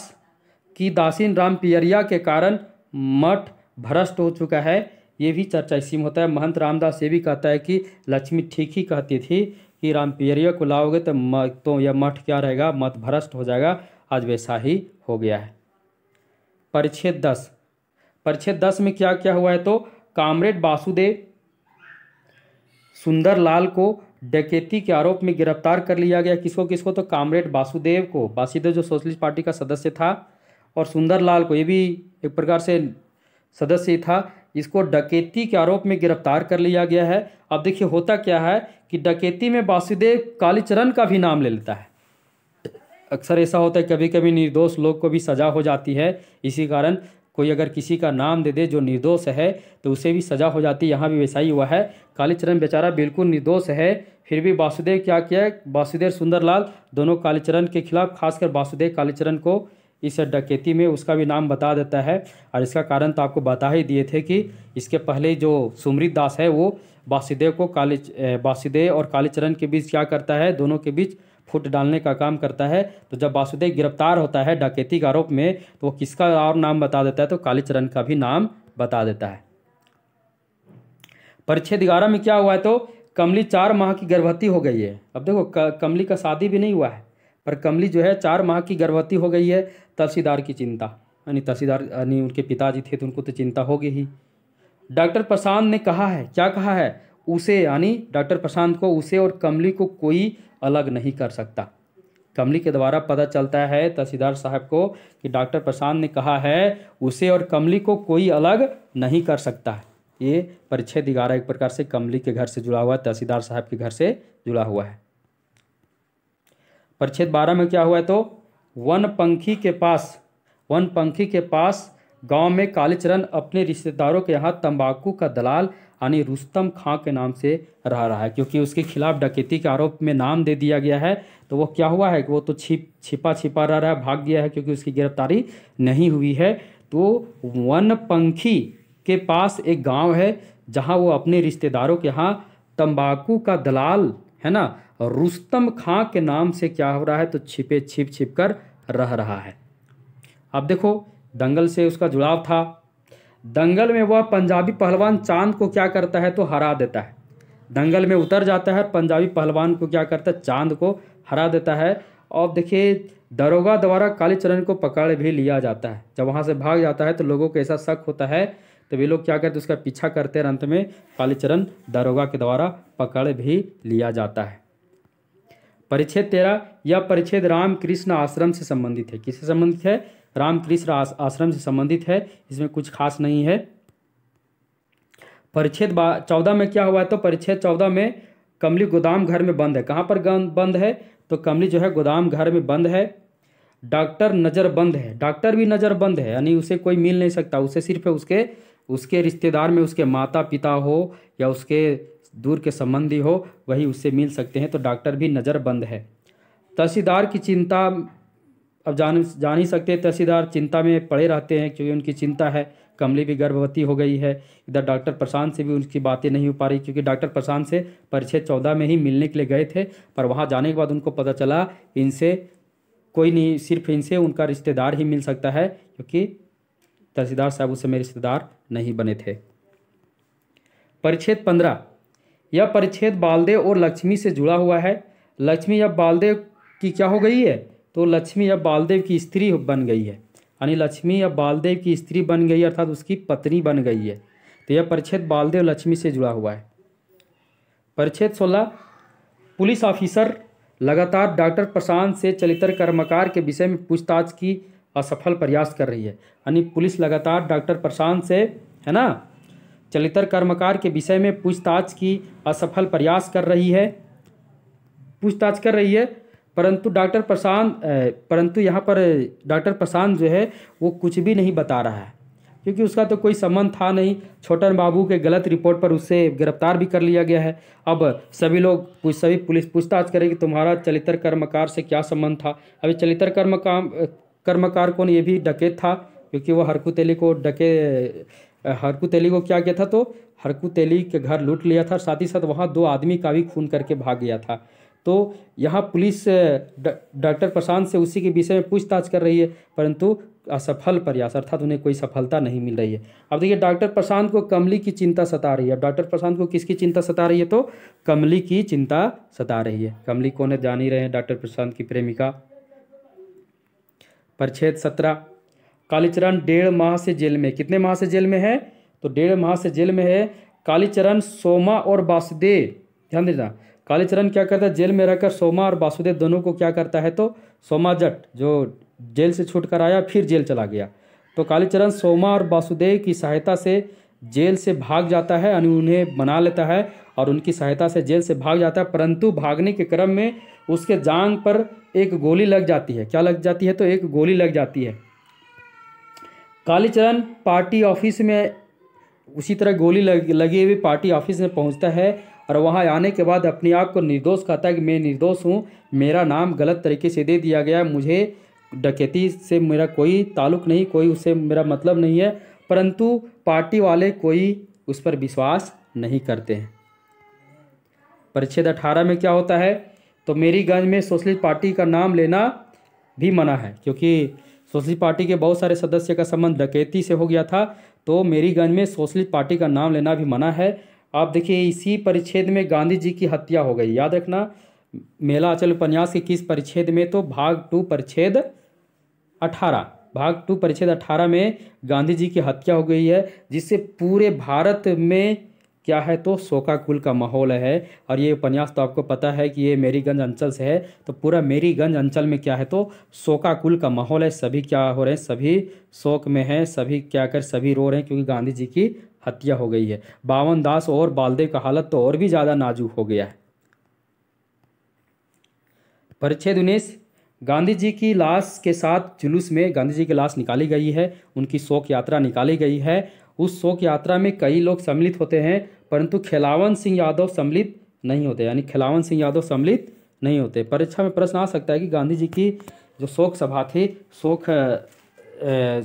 Speaker 1: की दासीन रामपियरिया के कारण मठ भ्रष्ट हो चुका है, ये भी चर्चा इसी में होता है। महंत रामदास ये भी कहता है कि लक्ष्मी ठीक ही कहती थी कि रामपियरिया को लाओगे तो यह मठ क्या रहेगा, मठ भ्रष्ट हो जाएगा। आज वैसा ही हो गया है। परिच्छेद 10 में क्या क्या हुआ है, तो कामरेड वासुदेव सुंदरलाल को डकैती के आरोप में गिरफ्तार कर लिया गया। किसको, तो कामरेड वासुदेव को, वासुदेव जो सोशलिस्ट पार्टी का सदस्य था, और सुंदरलाल को, ये भी एक प्रकार से सदस्य ही था, इसको डकैती के आरोप में गिरफ्तार कर लिया गया है। अब देखिए होता क्या है कि डकैती में वासुदेव कालीचरण का भी नाम ले लेता है। अक्सर ऐसा होता है, कभी कभी निर्दोष लोग को भी सजा हो जाती है, इसी कारण कोई अगर किसी का नाम दे दे जो निर्दोष है तो उसे भी सज़ा हो जाती है। यहाँ भी वैसा ही हुआ है। कालीचरण बेचारा बिल्कुल निर्दोष है, फिर भी वासुदेव क्या किया, वासुदेव सुंदरलाल दोनों कालीचरण के खिलाफ, खासकर वासुदेव कालीचरण को इस डकैती में उसका भी नाम बता देता है। और इसका कारण तो आपको बता ही दिए थे कि इसके पहले जो सुमृत दास है वो वासुदेव और कालीचरण के बीच क्या करता है, दोनों के बीच फुट डालने का काम करता है। तो जब वासुदेव गिरफ्तार होता है डकैती के आरोप में तो वो किसका और नाम बता देता है, तो कालीचरण का भी नाम बता देता है। परिच्छेद 11 में क्या हुआ है, तो कमली 4 माह की गर्भवती हो गई है। अब देखो कमली का शादी भी नहीं हुआ है, पर कमली जो है 4 माह की गर्भवती हो गई है। तहसीलदार की चिंता, यानी तहसीलदार यानी उनके पिताजी थे तो उनको तो चिंता होगी ही। डॉक्टर प्रशांत ने कहा है, क्या कहा है, उसे यानी डॉक्टर प्रशांत को उसे और कमली को कोई अलग नहीं कर सकता। कमली के द्वारा पता चलता है तहसीलदार साहब को कि डॉक्टर प्रशांत ने कहा है उसे और कमली को कोई अलग नहीं कर सकता। ये परिच्छेद 11 एक प्रकार से कमली के घर से जुड़ा हुआ है, तहसीलदार साहब के घर से जुड़ा हुआ है। परिच्छेद 12 में क्या हुआ है, तो वन पंखी के पास गांव में कालीचरण अपने रिश्तेदारों के यहाँ तंबाकू का दलाल यानी रुस्तम खां के नाम से रह रहा है। क्योंकि उसके खिलाफ डकैती के आरोप में नाम दे दिया गया है तो वो क्या हुआ है कि वो तो छिपा रह रहा है, भाग गया है क्योंकि उसकी गिरफ्तारी नहीं हुई है। तो वन पंखी के पास एक गांव है जहां वो अपने रिश्तेदारों के यहाँ तंबाकू का दलाल है ना रुस्तम खां के नाम से क्या हो रहा है, तो छिप कर रह रहा है। अब देखो दंगल से उसका जुड़ाव था। दंगल में वह पंजाबी पहलवान चांद को क्या करता है, तो हरा देता है। दंगल में उतर जाता है, पंजाबी पहलवान को क्या करता है, चांद को हरा देता है। और देखिए दरोगा द्वारा कालीचरण को पकड़ भी लिया जाता है। जब वहाँ से भाग जाता है तो लोगों को ऐसा शक होता है तो वे लोग क्या करते हैं, उसका पीछा करते हैं। अंत में कालीचरण दरोगा के द्वारा पकड़ भी लिया जाता है। परिच्छेद 13, यह परिच्छेद रामकृष्ण आश्रम से संबंधित है। किससे संबंधित है, रामकृष्ण आश्रम से संबंधित है। इसमें कुछ खास नहीं है। परिच्छेद 14 में क्या हुआ है, तो परिच्छेद 14 में कमली गोदाम घर में बंद है। कहाँ पर बंद है, तो कमली जो है गोदाम घर में बंद है। डॉक्टर नज़रबंद है, डॉक्टर भी नज़रबंद है, यानी उसे कोई मिल नहीं सकता। उसे सिर्फ उसके रिश्तेदार में उसके माता पिता हो या उसके दूर के संबंधी हो वही उससे मिल सकते हैं। तो डॉक्टर भी नज़रबंद है। तहसीलदार की चिंता, अब जान ही सकते हैं तहसीलदार चिंता में पड़े रहते हैं क्योंकि उनकी चिंता है। कमली भी गर्भवती हो गई है। इधर डॉक्टर प्रशांत से भी उनकी बातें नहीं हो पा रही क्योंकि डॉक्टर प्रशांत से परिच्छेद 14 में ही मिलने के लिए गए थे, पर वहाँ जाने के बाद उनको पता चला इनसे कोई नहीं, सिर्फ इनसे उनका रिश्तेदार ही मिल सकता है क्योंकि तहसीलदार साहब उस समय रिश्तेदार नहीं बने थे। परिच्छेद 15, यह परिच्छेद बालदेव और लक्ष्मी से जुड़ा हुआ है। लक्ष्मी अब बालदेव की क्या हो गई है, तो लक्ष्मी अब बालदेव की स्त्री बन गई है, यानी लक्ष्मी अब बालदेव की स्त्री बन गई अर्थात उसकी पत्नी बन गई है। तो यह परिच्छेद बालदेव लक्ष्मी से जुड़ा हुआ है। परिच्छेद 16, पुलिस ऑफिसर लगातार डॉक्टर प्रशांत से चलितर कर्मकार के विषय में पूछताछ की असफल प्रयास कर रही है। यानी पुलिस लगातार डॉक्टर प्रशांत से है ना चलितर कर्मकार के विषय में पूछताछ की असफल प्रयास कर रही है, परंतु यहाँ पर डॉक्टर प्रशांत जो है वो कुछ भी नहीं बता रहा है क्योंकि उसका तो कोई संबंध था नहीं। छोटन बाबू के गलत रिपोर्ट पर उससे गिरफ्तार भी कर लिया गया है। अब सभी पुलिस पूछताछ करेगी तुम्हारा चलितर कर्मकार से क्या संबंध था। अभी चलितर कर्मकार कौन, ये भी डकैत था क्योंकि वो हरकू तेली को क्या किया था, तो हरकू तेली के घर लूट लिया था, साथ ही साथ वहाँ 2 आदमी का भी खून करके भाग गया था। तो यहाँ पुलिस डॉक्टर प्रशांत से उसी के विषय में पूछताछ कर रही है परंतु असफल प्रयास अर्थात उन्हें कोई सफलता नहीं मिल रही है। अब देखिए डॉक्टर प्रशांत को कमली की चिंता सता रही है। डॉक्टर प्रशांत को किसकी चिंता सता रही है, तो कमली की चिंता सता रही है। कमली कौन है, जान ही रहे हैं, डॉक्टर प्रशांत की प्रेमिका। परिच्छेद 17, कालीचरण 1.5 माह से जेल में। कितने माह से जेल में है, तो 1.5 माह से जेल में है। कालीचरण सोमा और वासुदेव, ध्यान देना, कालीचरण क्या करता है, जेल में रहकर सोमा और वासुदेव दोनों को क्या करता है, तो सोमा जट जो जेल से छूट कर आया फिर जेल चला गया, तो कालीचरण सोमा और वासुदेव की सहायता से जेल से भाग जाता है, यानी उन्हें बना लेता है और उनकी सहायता से जेल से भाग जाता है। परंतु भागने के क्रम में उसके जांघ पर एक गोली लग जाती है। क्या लग जाती है, तो एक गोली लग जाती है। कालीचरण पार्टी ऑफिस में उसी तरह गोली लगी हुई पार्टी ऑफिस में पहुंचता है और वहां आने के बाद अपने आप को निर्दोष कहता है कि मैं निर्दोष हूं, मेरा नाम गलत तरीके से दे दिया गया, मुझे डकैती से मेरा कोई ताल्लुक नहीं, कोई उससे मेरा मतलब नहीं है। परंतु पार्टी वाले कोई उस पर विश्वास नहीं करते हैं। परिच्छेद 18 में क्या होता है, तो मेरीगंज में सोशलिस्ट पार्टी का नाम लेना भी मना है, क्योंकि सोशलिस्ट पार्टी के बहुत सारे सदस्य का संबंध डकैती से हो गया था, तो मेरीगंज में सोशलिस्ट पार्टी का नाम लेना भी मना है। आप देखिए इसी परिच्छेद में गांधी जी की हत्या हो गई। याद रखना मेला अचल उपन्यास के किस परिच्छेद में, तो भाग 2 परिच्छेद 18, भाग 2 परिच्छेद 18 में गांधी जी की हत्या हो गई है, जिससे पूरे भारत में क्या है तो शोकाकुल का माहौल है। और ये उपन्यास तो आपको पता है कि ये मेरीगंज अंचल से है, तो पूरा मेरीगंज अंचल में क्या है तो शोकाकुल का माहौल है। सभी क्या हो रहे हैं, सभी शोक में हैं, सभी क्या कर सभी रो रहे हैं, क्योंकि गांधी जी की हत्या हो गई है। बावन दास और बालदेव का हालत तो और भी ज़्यादा नाजुक हो गया है। परिच्छेद 19, गांधी जी की लाश के साथ जुलूस में गांधी जी की लाश निकाली गई है, उनकी शोक यात्रा निकाली गई है। उस शोक यात्रा में कई लोग सम्मिलित होते हैं, परंतु खिलावन सिंह यादव सम्मिलित नहीं होते, यानी खिलावन सिंह यादव सम्मिलित नहीं होते। परीक्षा में प्रश्न आ सकता है कि गांधी जी की जो शोक सभा थी, शोक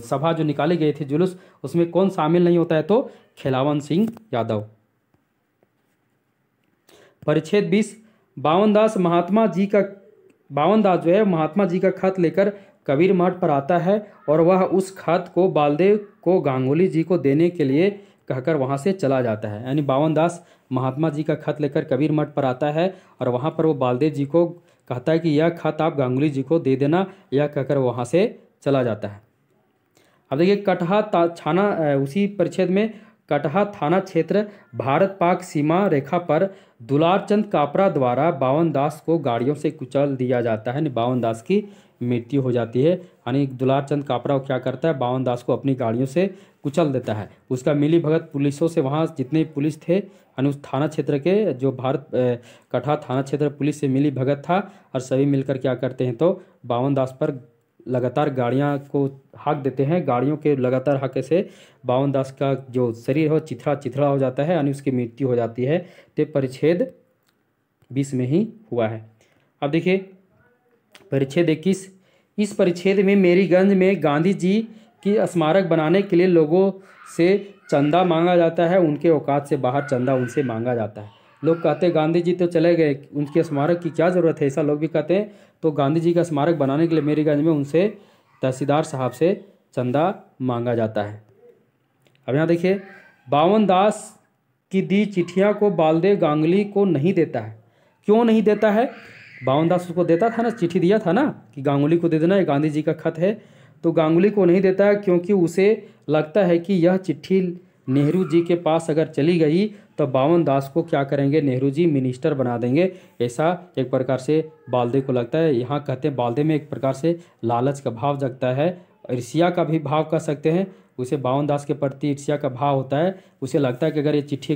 Speaker 1: सभा जो निकाली गई थी जुलूस, उसमें कौन शामिल नहीं होता है, तो खिलावन सिंह यादव। परिच्छेद 20, बावन दास जो है महात्मा जी का खत लेकर कबीर मठ पर आता है और वह उस खत को बालदेव को गांगुली जी को देने के लिए कहकर वहां से चला जाता है। यानी बावन दास महात्मा जी का खत लेकर कबीर मठ पर आता है और वहां पर वो बालदेव जी को कहता है कि यह खत आप गांगुली जी को दे देना, यह कहकर वहां से चला जाता है। अब देखिए कटहा थाना, उसी परिच्छेद में कटहा थाना क्षेत्र भारत पाक सीमा रेखा पर दुलार चंद कापरा द्वारा बावन दास को गाड़ियों से कुचल दिया जाता है। बावन दास की मृत्यु हो जाती है। यानी दुलार चंद कापरा क्या करता है, बावन दास को अपनी गाड़ियों से कुचल देता है। उसका मिली भगत पुलिसों से, वहाँ जितने पुलिस थे यानी उस थाना क्षेत्र के जो कटहा थाना क्षेत्र पुलिस से मिली भगत था, और सभी मिलकर क्या करते हैं तो बावन दास पर लगातार गाड़ियां को हाँक देते हैं। गाड़ियों के लगातार हाँके से बावन दास का जो शरीर हो चिथड़ा हो जाता है, यानी उसकी मृत्यु हो जाती है। तो परिच्छेद 20 में ही हुआ है। अब देखिए परिच्छेद 21, इस परिच्छेद में मेरीगंज में गांधी जी की स्मारक बनाने के लिए लोगों से चंदा मांगा जाता है। उनके औकात से बाहर चंदा उनसे मांगा जाता है। लोग कहते हैं गांधी जी तो चले गए, उनके स्मारक की क्या ज़रूरत है, ऐसा लोग भी कहते हैं। तो गांधी जी का स्मारक बनाने के लिए मेरीगंज में उनसे तहसीलदार साहब से चंदा मांगा जाता है। अब यहाँ देखिए बावन दास की दी चिट्ठियाँ को बालदेव गांगुली को नहीं देता है। क्यों नहीं देता है? बावन दास उसको देता था ना, चिट्ठी दिया था ना कि गांगुली को दे देना, ये गांधी जी का खत है। तो गांगुली को नहीं देता है क्योंकि उसे लगता है कि यह चिट्ठी नेहरू जी के पास अगर चली गई तो बावन दास को क्या करेंगे, नेहरू जी मिनिस्टर बना देंगे। ऐसा एक प्रकार से बालदेव को लगता है। यहाँ कहते हैं बालदेव में एक प्रकार से लालच का भाव जगता है, ईर्ष्या का भी भाव कह सकते हैं। उसे बावन दास के प्रति ईर्ष्या का भाव होता है। उसे लगता है कि अगर ये चिट्ठी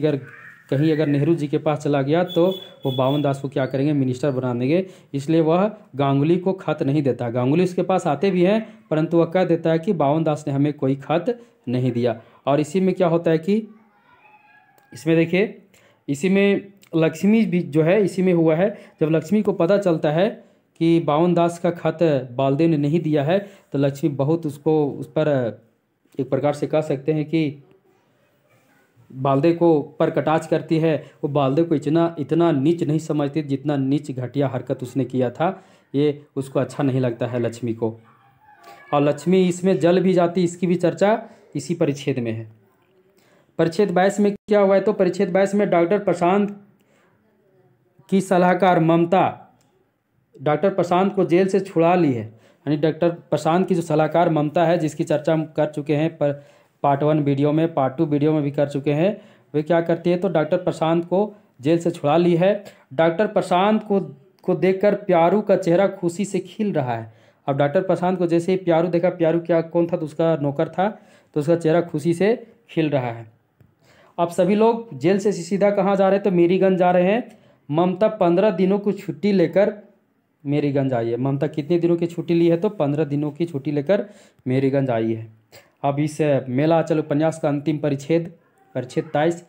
Speaker 1: अगर नेहरू जी के पास चला गया तो वो बावन दास को क्या करेंगे, मिनिस्टर बना देंगे। इसलिए वह गांगुली को खत नहीं देता। गांगुली उसके पास आते भी हैं, परंतु वह कह देता है कि बावन दास ने हमें कोई खत नहीं दिया। और इसी में क्या होता है कि इसमें देखिए, इसी में लक्ष्मी भी जो है इसी में हुआ है। जब लक्ष्मी को पता चलता है कि बावन दास का खत बालदेव ने नहीं दिया है, तो लक्ष्मी बहुत उस पर एक प्रकार से कह सकते हैं कि बालदेव को पर कटाक्ष करती है। वो बालदेव को इतना नीच नहीं समझती जितना नीच घटिया हरकत उसने किया था। ये उसको अच्छा नहीं लगता है लक्ष्मी को। और लक्ष्मी इसमें जल भी जाती, इसकी भी चर्चा इसी परिच्छेद में है। परिच्छेद 22 में क्या हुआ है, तो परिच्छेद 22 में डॉक्टर प्रशांत की सलाहकार ममता डॉक्टर प्रशांत को जेल से छुड़ा ली है। यानी डॉक्टर प्रशांत की जो सलाहकार ममता है, जिसकी चर्चा हम कर चुके हैं पर पार्ट 1 वीडियो में, पार्ट 2 वीडियो में भी कर चुके हैं। वे क्या करती है तो डॉक्टर प्रशांत को जेल से छुड़ा ली है। डॉक्टर प्रशांत को देखकर प्यारू का चेहरा खुशी से खिल रहा है। अब डॉक्टर प्रशांत को जैसे ही प्यारू देखा, प्यारू क्या कौन था, तो उसका नौकर था, तो उसका चेहरा खुशी से खिल रहा है। अब सभी लोग जेल से सीधा कहाँ जा रहे हैं, तो मेरीगंज जा रहे हैं। ममता 15 दिनों की छुट्टी लेकर मेरीगंज आई है। ममता कितने दिनों की छुट्टी ली है, तो 15 दिनों की छुट्टी लेकर मेरीगंज आई है। अब इस मेला आंचल उपन्यास का अंतिम परिच्छेद 23,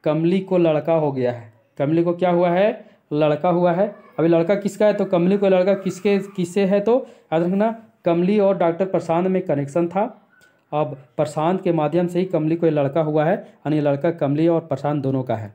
Speaker 1: कमली को लड़का हो गया है। कमली को क्या हुआ है? लड़का हुआ है। अभी लड़का किसका है? तो कमली को लड़का किससे है? तो याद रखना, कमली और डॉक्टर प्रशांत में कनेक्शन था। अब प्रशांत के माध्यम से ही कमली को ये लड़का हुआ है, यानी लड़का कमली और प्रशांत दोनों का है।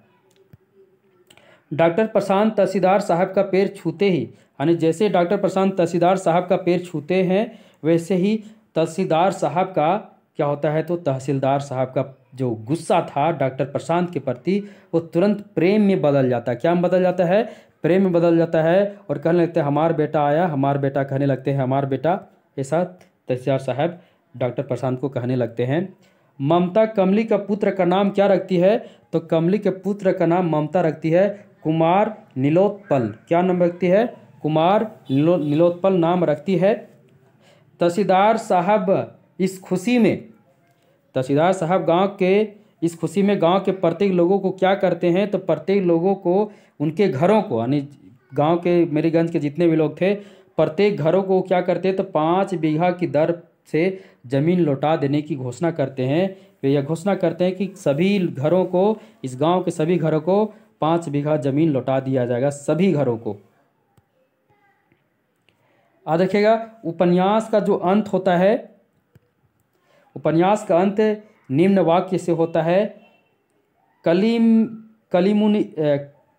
Speaker 1: डॉक्टर प्रशांत तहसीलदार साहब का पैर छूते ही, यानी जैसे डॉक्टर प्रशांत तहसीलदार साहब का पैर छूते हैं वैसे ही तहसीलदार साहब का क्या होता है? तो तहसीलदार साहब का जो गुस्सा था डॉक्टर प्रशांत के प्रति वो तुरंत प्रेम में बदल जाता है। क्या में बदल जाता है? प्रेम में बदल जाता है और कहने लगते हैं हमार बेटा आया, हमार बेटा, कहने लगते हैं हमार बेटा। ऐसा तहसीलदार साहब डॉक्टर प्रशांत को कहने लगते हैं। ममता कमली का पुत्र का नाम क्या रखती है? तो कमली के पुत्र का नाम ममता रखती है कुमार नीलोत्पल। क्या नाम रखती है? कुमार नीलोत्पल नाम रखती है। तहसीलदार साहब इस खुशी में, तहसीलदार साहब गांव के इस खुशी में गांव के प्रत्येक लोगों को क्या करते हैं? तो प्रत्येक लोगों को उनके घरों को, यानी गांव के मेरीगंज के जितने भी लोग थे प्रत्येक घरों को क्या करते हैं? तो 5 बीघा की दर से ज़मीन लौटा देने की घोषणा करते हैं। वे यह घोषणा करते हैं कि सभी घरों को, इस गांव के सभी घरों को 5 बीघा ज़मीन लौटा दिया जाएगा, सभी घरों को। देखिएगा उपन्यास का जो अंत होता है, उपन्यास का अंत निम्न वाक्य से होता है।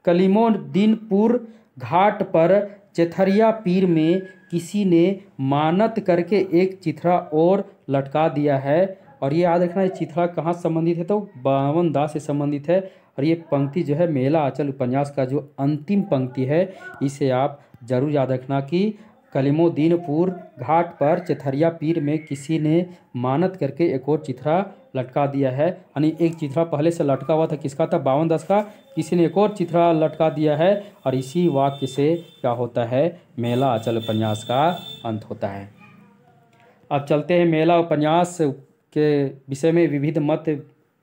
Speaker 1: कलीमुद्दीनपुर घाट पर चेथरिया पीर में किसी ने मानत करके एक चिथड़ा और लटका दिया है। और ये याद रखना, ये चिथड़ा कहाँ संबंधित है? तो बावन दास से संबंधित है। और ये पंक्ति जो है मेला आंचल उपन्यास का जो अंतिम पंक्ति है, इसे आप जरूर याद रखना कि कलीमुद्दीनपुर घाट पर चेथरिया पीर में किसी ने मानत करके एक और चिथड़ा लटका दिया है। यानी एक चिथड़ा पहले से लटका हुआ था, किसका था? बावन दास का। किसी ने एक और चिथड़ा लटका दिया है और इसी वाक्य से क्या होता है? मेला आंचल उपन्यास का अंत होता है। अब चलते हैं मेला उपन्यास के विषय में विविध मत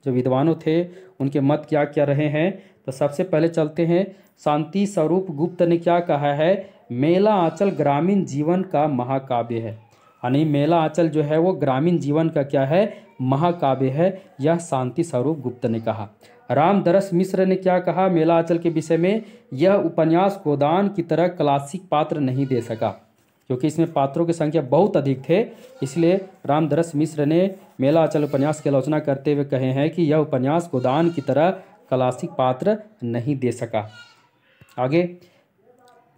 Speaker 1: जो विद्वानों थे उनके मत क्या क्या रहे हैं। तो सबसे पहले चलते हैं, शांति स्वरूप गुप्त ने क्या कहा है? मेला आंचल ग्रामीण जीवन का महाकाव्य है। यानी मेला आंचल जो है वो ग्रामीण जीवन का क्या है? महाकाव्य है। यह शांति स्वरूप गुप्त ने कहा। रामदरस मिश्र ने क्या कहा मेला आंचल के विषय में? यह उपन्यास गोदान की तरह क्लासिक पात्र नहीं दे सका, क्योंकि इसमें पात्रों की संख्या बहुत अधिक थे। इसलिए रामदरस मिश्र ने मेला आंचल उपन्यास की आलोचना करते हुए कहे हैं कि यह उपन्यास गोदान की तरह क्लासिक पात्र नहीं दे सका। आगे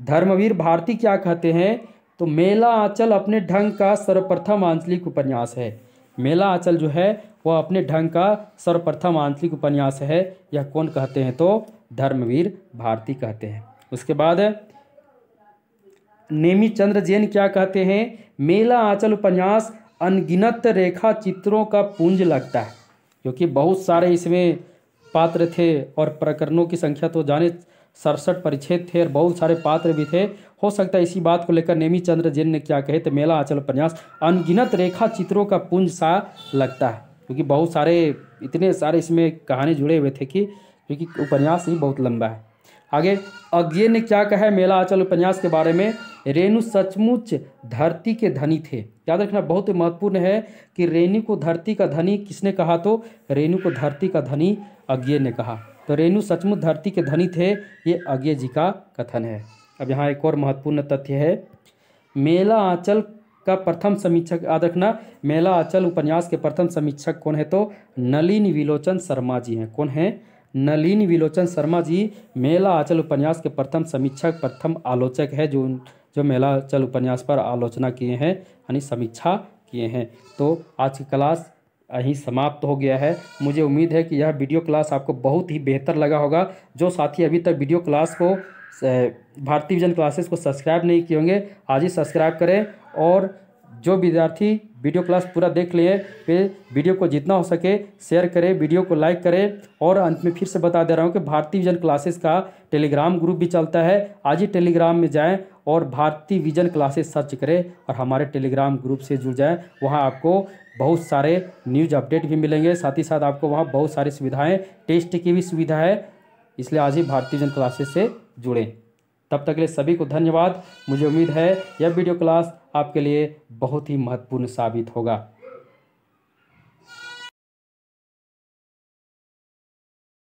Speaker 1: धर्मवीर भारती क्या कहते हैं? तो मेला आंचल अपने ढंग का सर्वप्रथम आंचलिक उपन्यास है। मेला आंचल जो है वह अपने ढंग का सर्वप्रथम आंचलिक उपन्यास है। यह कौन कहते हैं? तो धर्मवीर भारती कहते हैं। उसके बाद नेमी चंद्र जैन क्या कहते हैं? मेला आंचल उपन्यास अनगिनत रेखा चित्रों का पुंज लगता है, क्योंकि बहुत सारे इसमें पात्र थे और प्रकरणों की संख्या तो जाने 67 परिच्छेद थे और बहुत सारे पात्र भी थे। हो सकता है इसी बात को लेकर नेमी चंद्र जैन ने क्या कहे? तो मेला आंचल उपन्यास अनगिनत रेखा चित्रों का पुंज सा लगता है, क्योंकि बहुत सारे, इतने सारे इसमें कहानी जुड़े हुए थे कि क्योंकि उपन्यास ही बहुत लंबा है। आगे अज्ञे ने क्या कहा है मेला आंचल उपन्यास के बारे में? रेणु सचमुच धरती के धनी थे। याद रखना, बहुत महत्वपूर्ण है कि रेणु को धरती का धनी किसने कहा? तो रेणु को धरती का धनी अज्ञे ने कहा। तो रेणु सचमुच धरती के धनी थे, ये अज्ञे जी का कथन है। अब यहाँ एक और महत्वपूर्ण तथ्य है, मेला आंचल का प्रथम समीक्षक, याद रखना, मेला आंचल उपन्यास के प्रथम समीक्षक कौन है? तो नलिन विलोचन शर्मा जी हैं। कौन है? नलिन विलोचन शर्मा जी मेला आंचल उपन्यास के प्रथम समीक्षक, प्रथम आलोचक है जो मेला आंचल उपन्यास पर आलोचना किए हैं, यानी समीक्षा किए हैं। तो आज की क्लास यहीं समाप्त हो गया है। मुझे उम्मीद है कि यह वीडियो क्लास आपको बहुत ही बेहतर लगा होगा। जो साथी अभी तक वीडियो क्लास को भारती विजन क्लासेस को सब्सक्राइब नहीं किए होंगे, आज ही सब्सक्राइब करें। और जो विद्यार्थी वीडियो क्लास पूरा देख लिए वे वीडियो को जितना हो सके शेयर करें, वीडियो को लाइक करें। और अंत में फिर से बता दे रहा हूँ कि भारती विजन क्लासेस का टेलीग्राम ग्रुप भी चलता है। आज ही टेलीग्राम में जाएं और भारती विजन क्लासेस सर्च करें और हमारे टेलीग्राम ग्रुप से जुड़ जाएं। वहाँ आपको बहुत सारे न्यूज अपडेट भी मिलेंगे, साथ ही साथ आपको वहाँ बहुत सारी सुविधाएँ, टेस्ट की भी सुविधा है। इसलिए आज ही भारती विजन क्लासेस से जुड़ें। तब तक के लिए सभी को धन्यवाद। मुझे उम्मीद है यह वीडियो क्लास आपके लिए बहुत ही महत्वपूर्ण साबित होगा।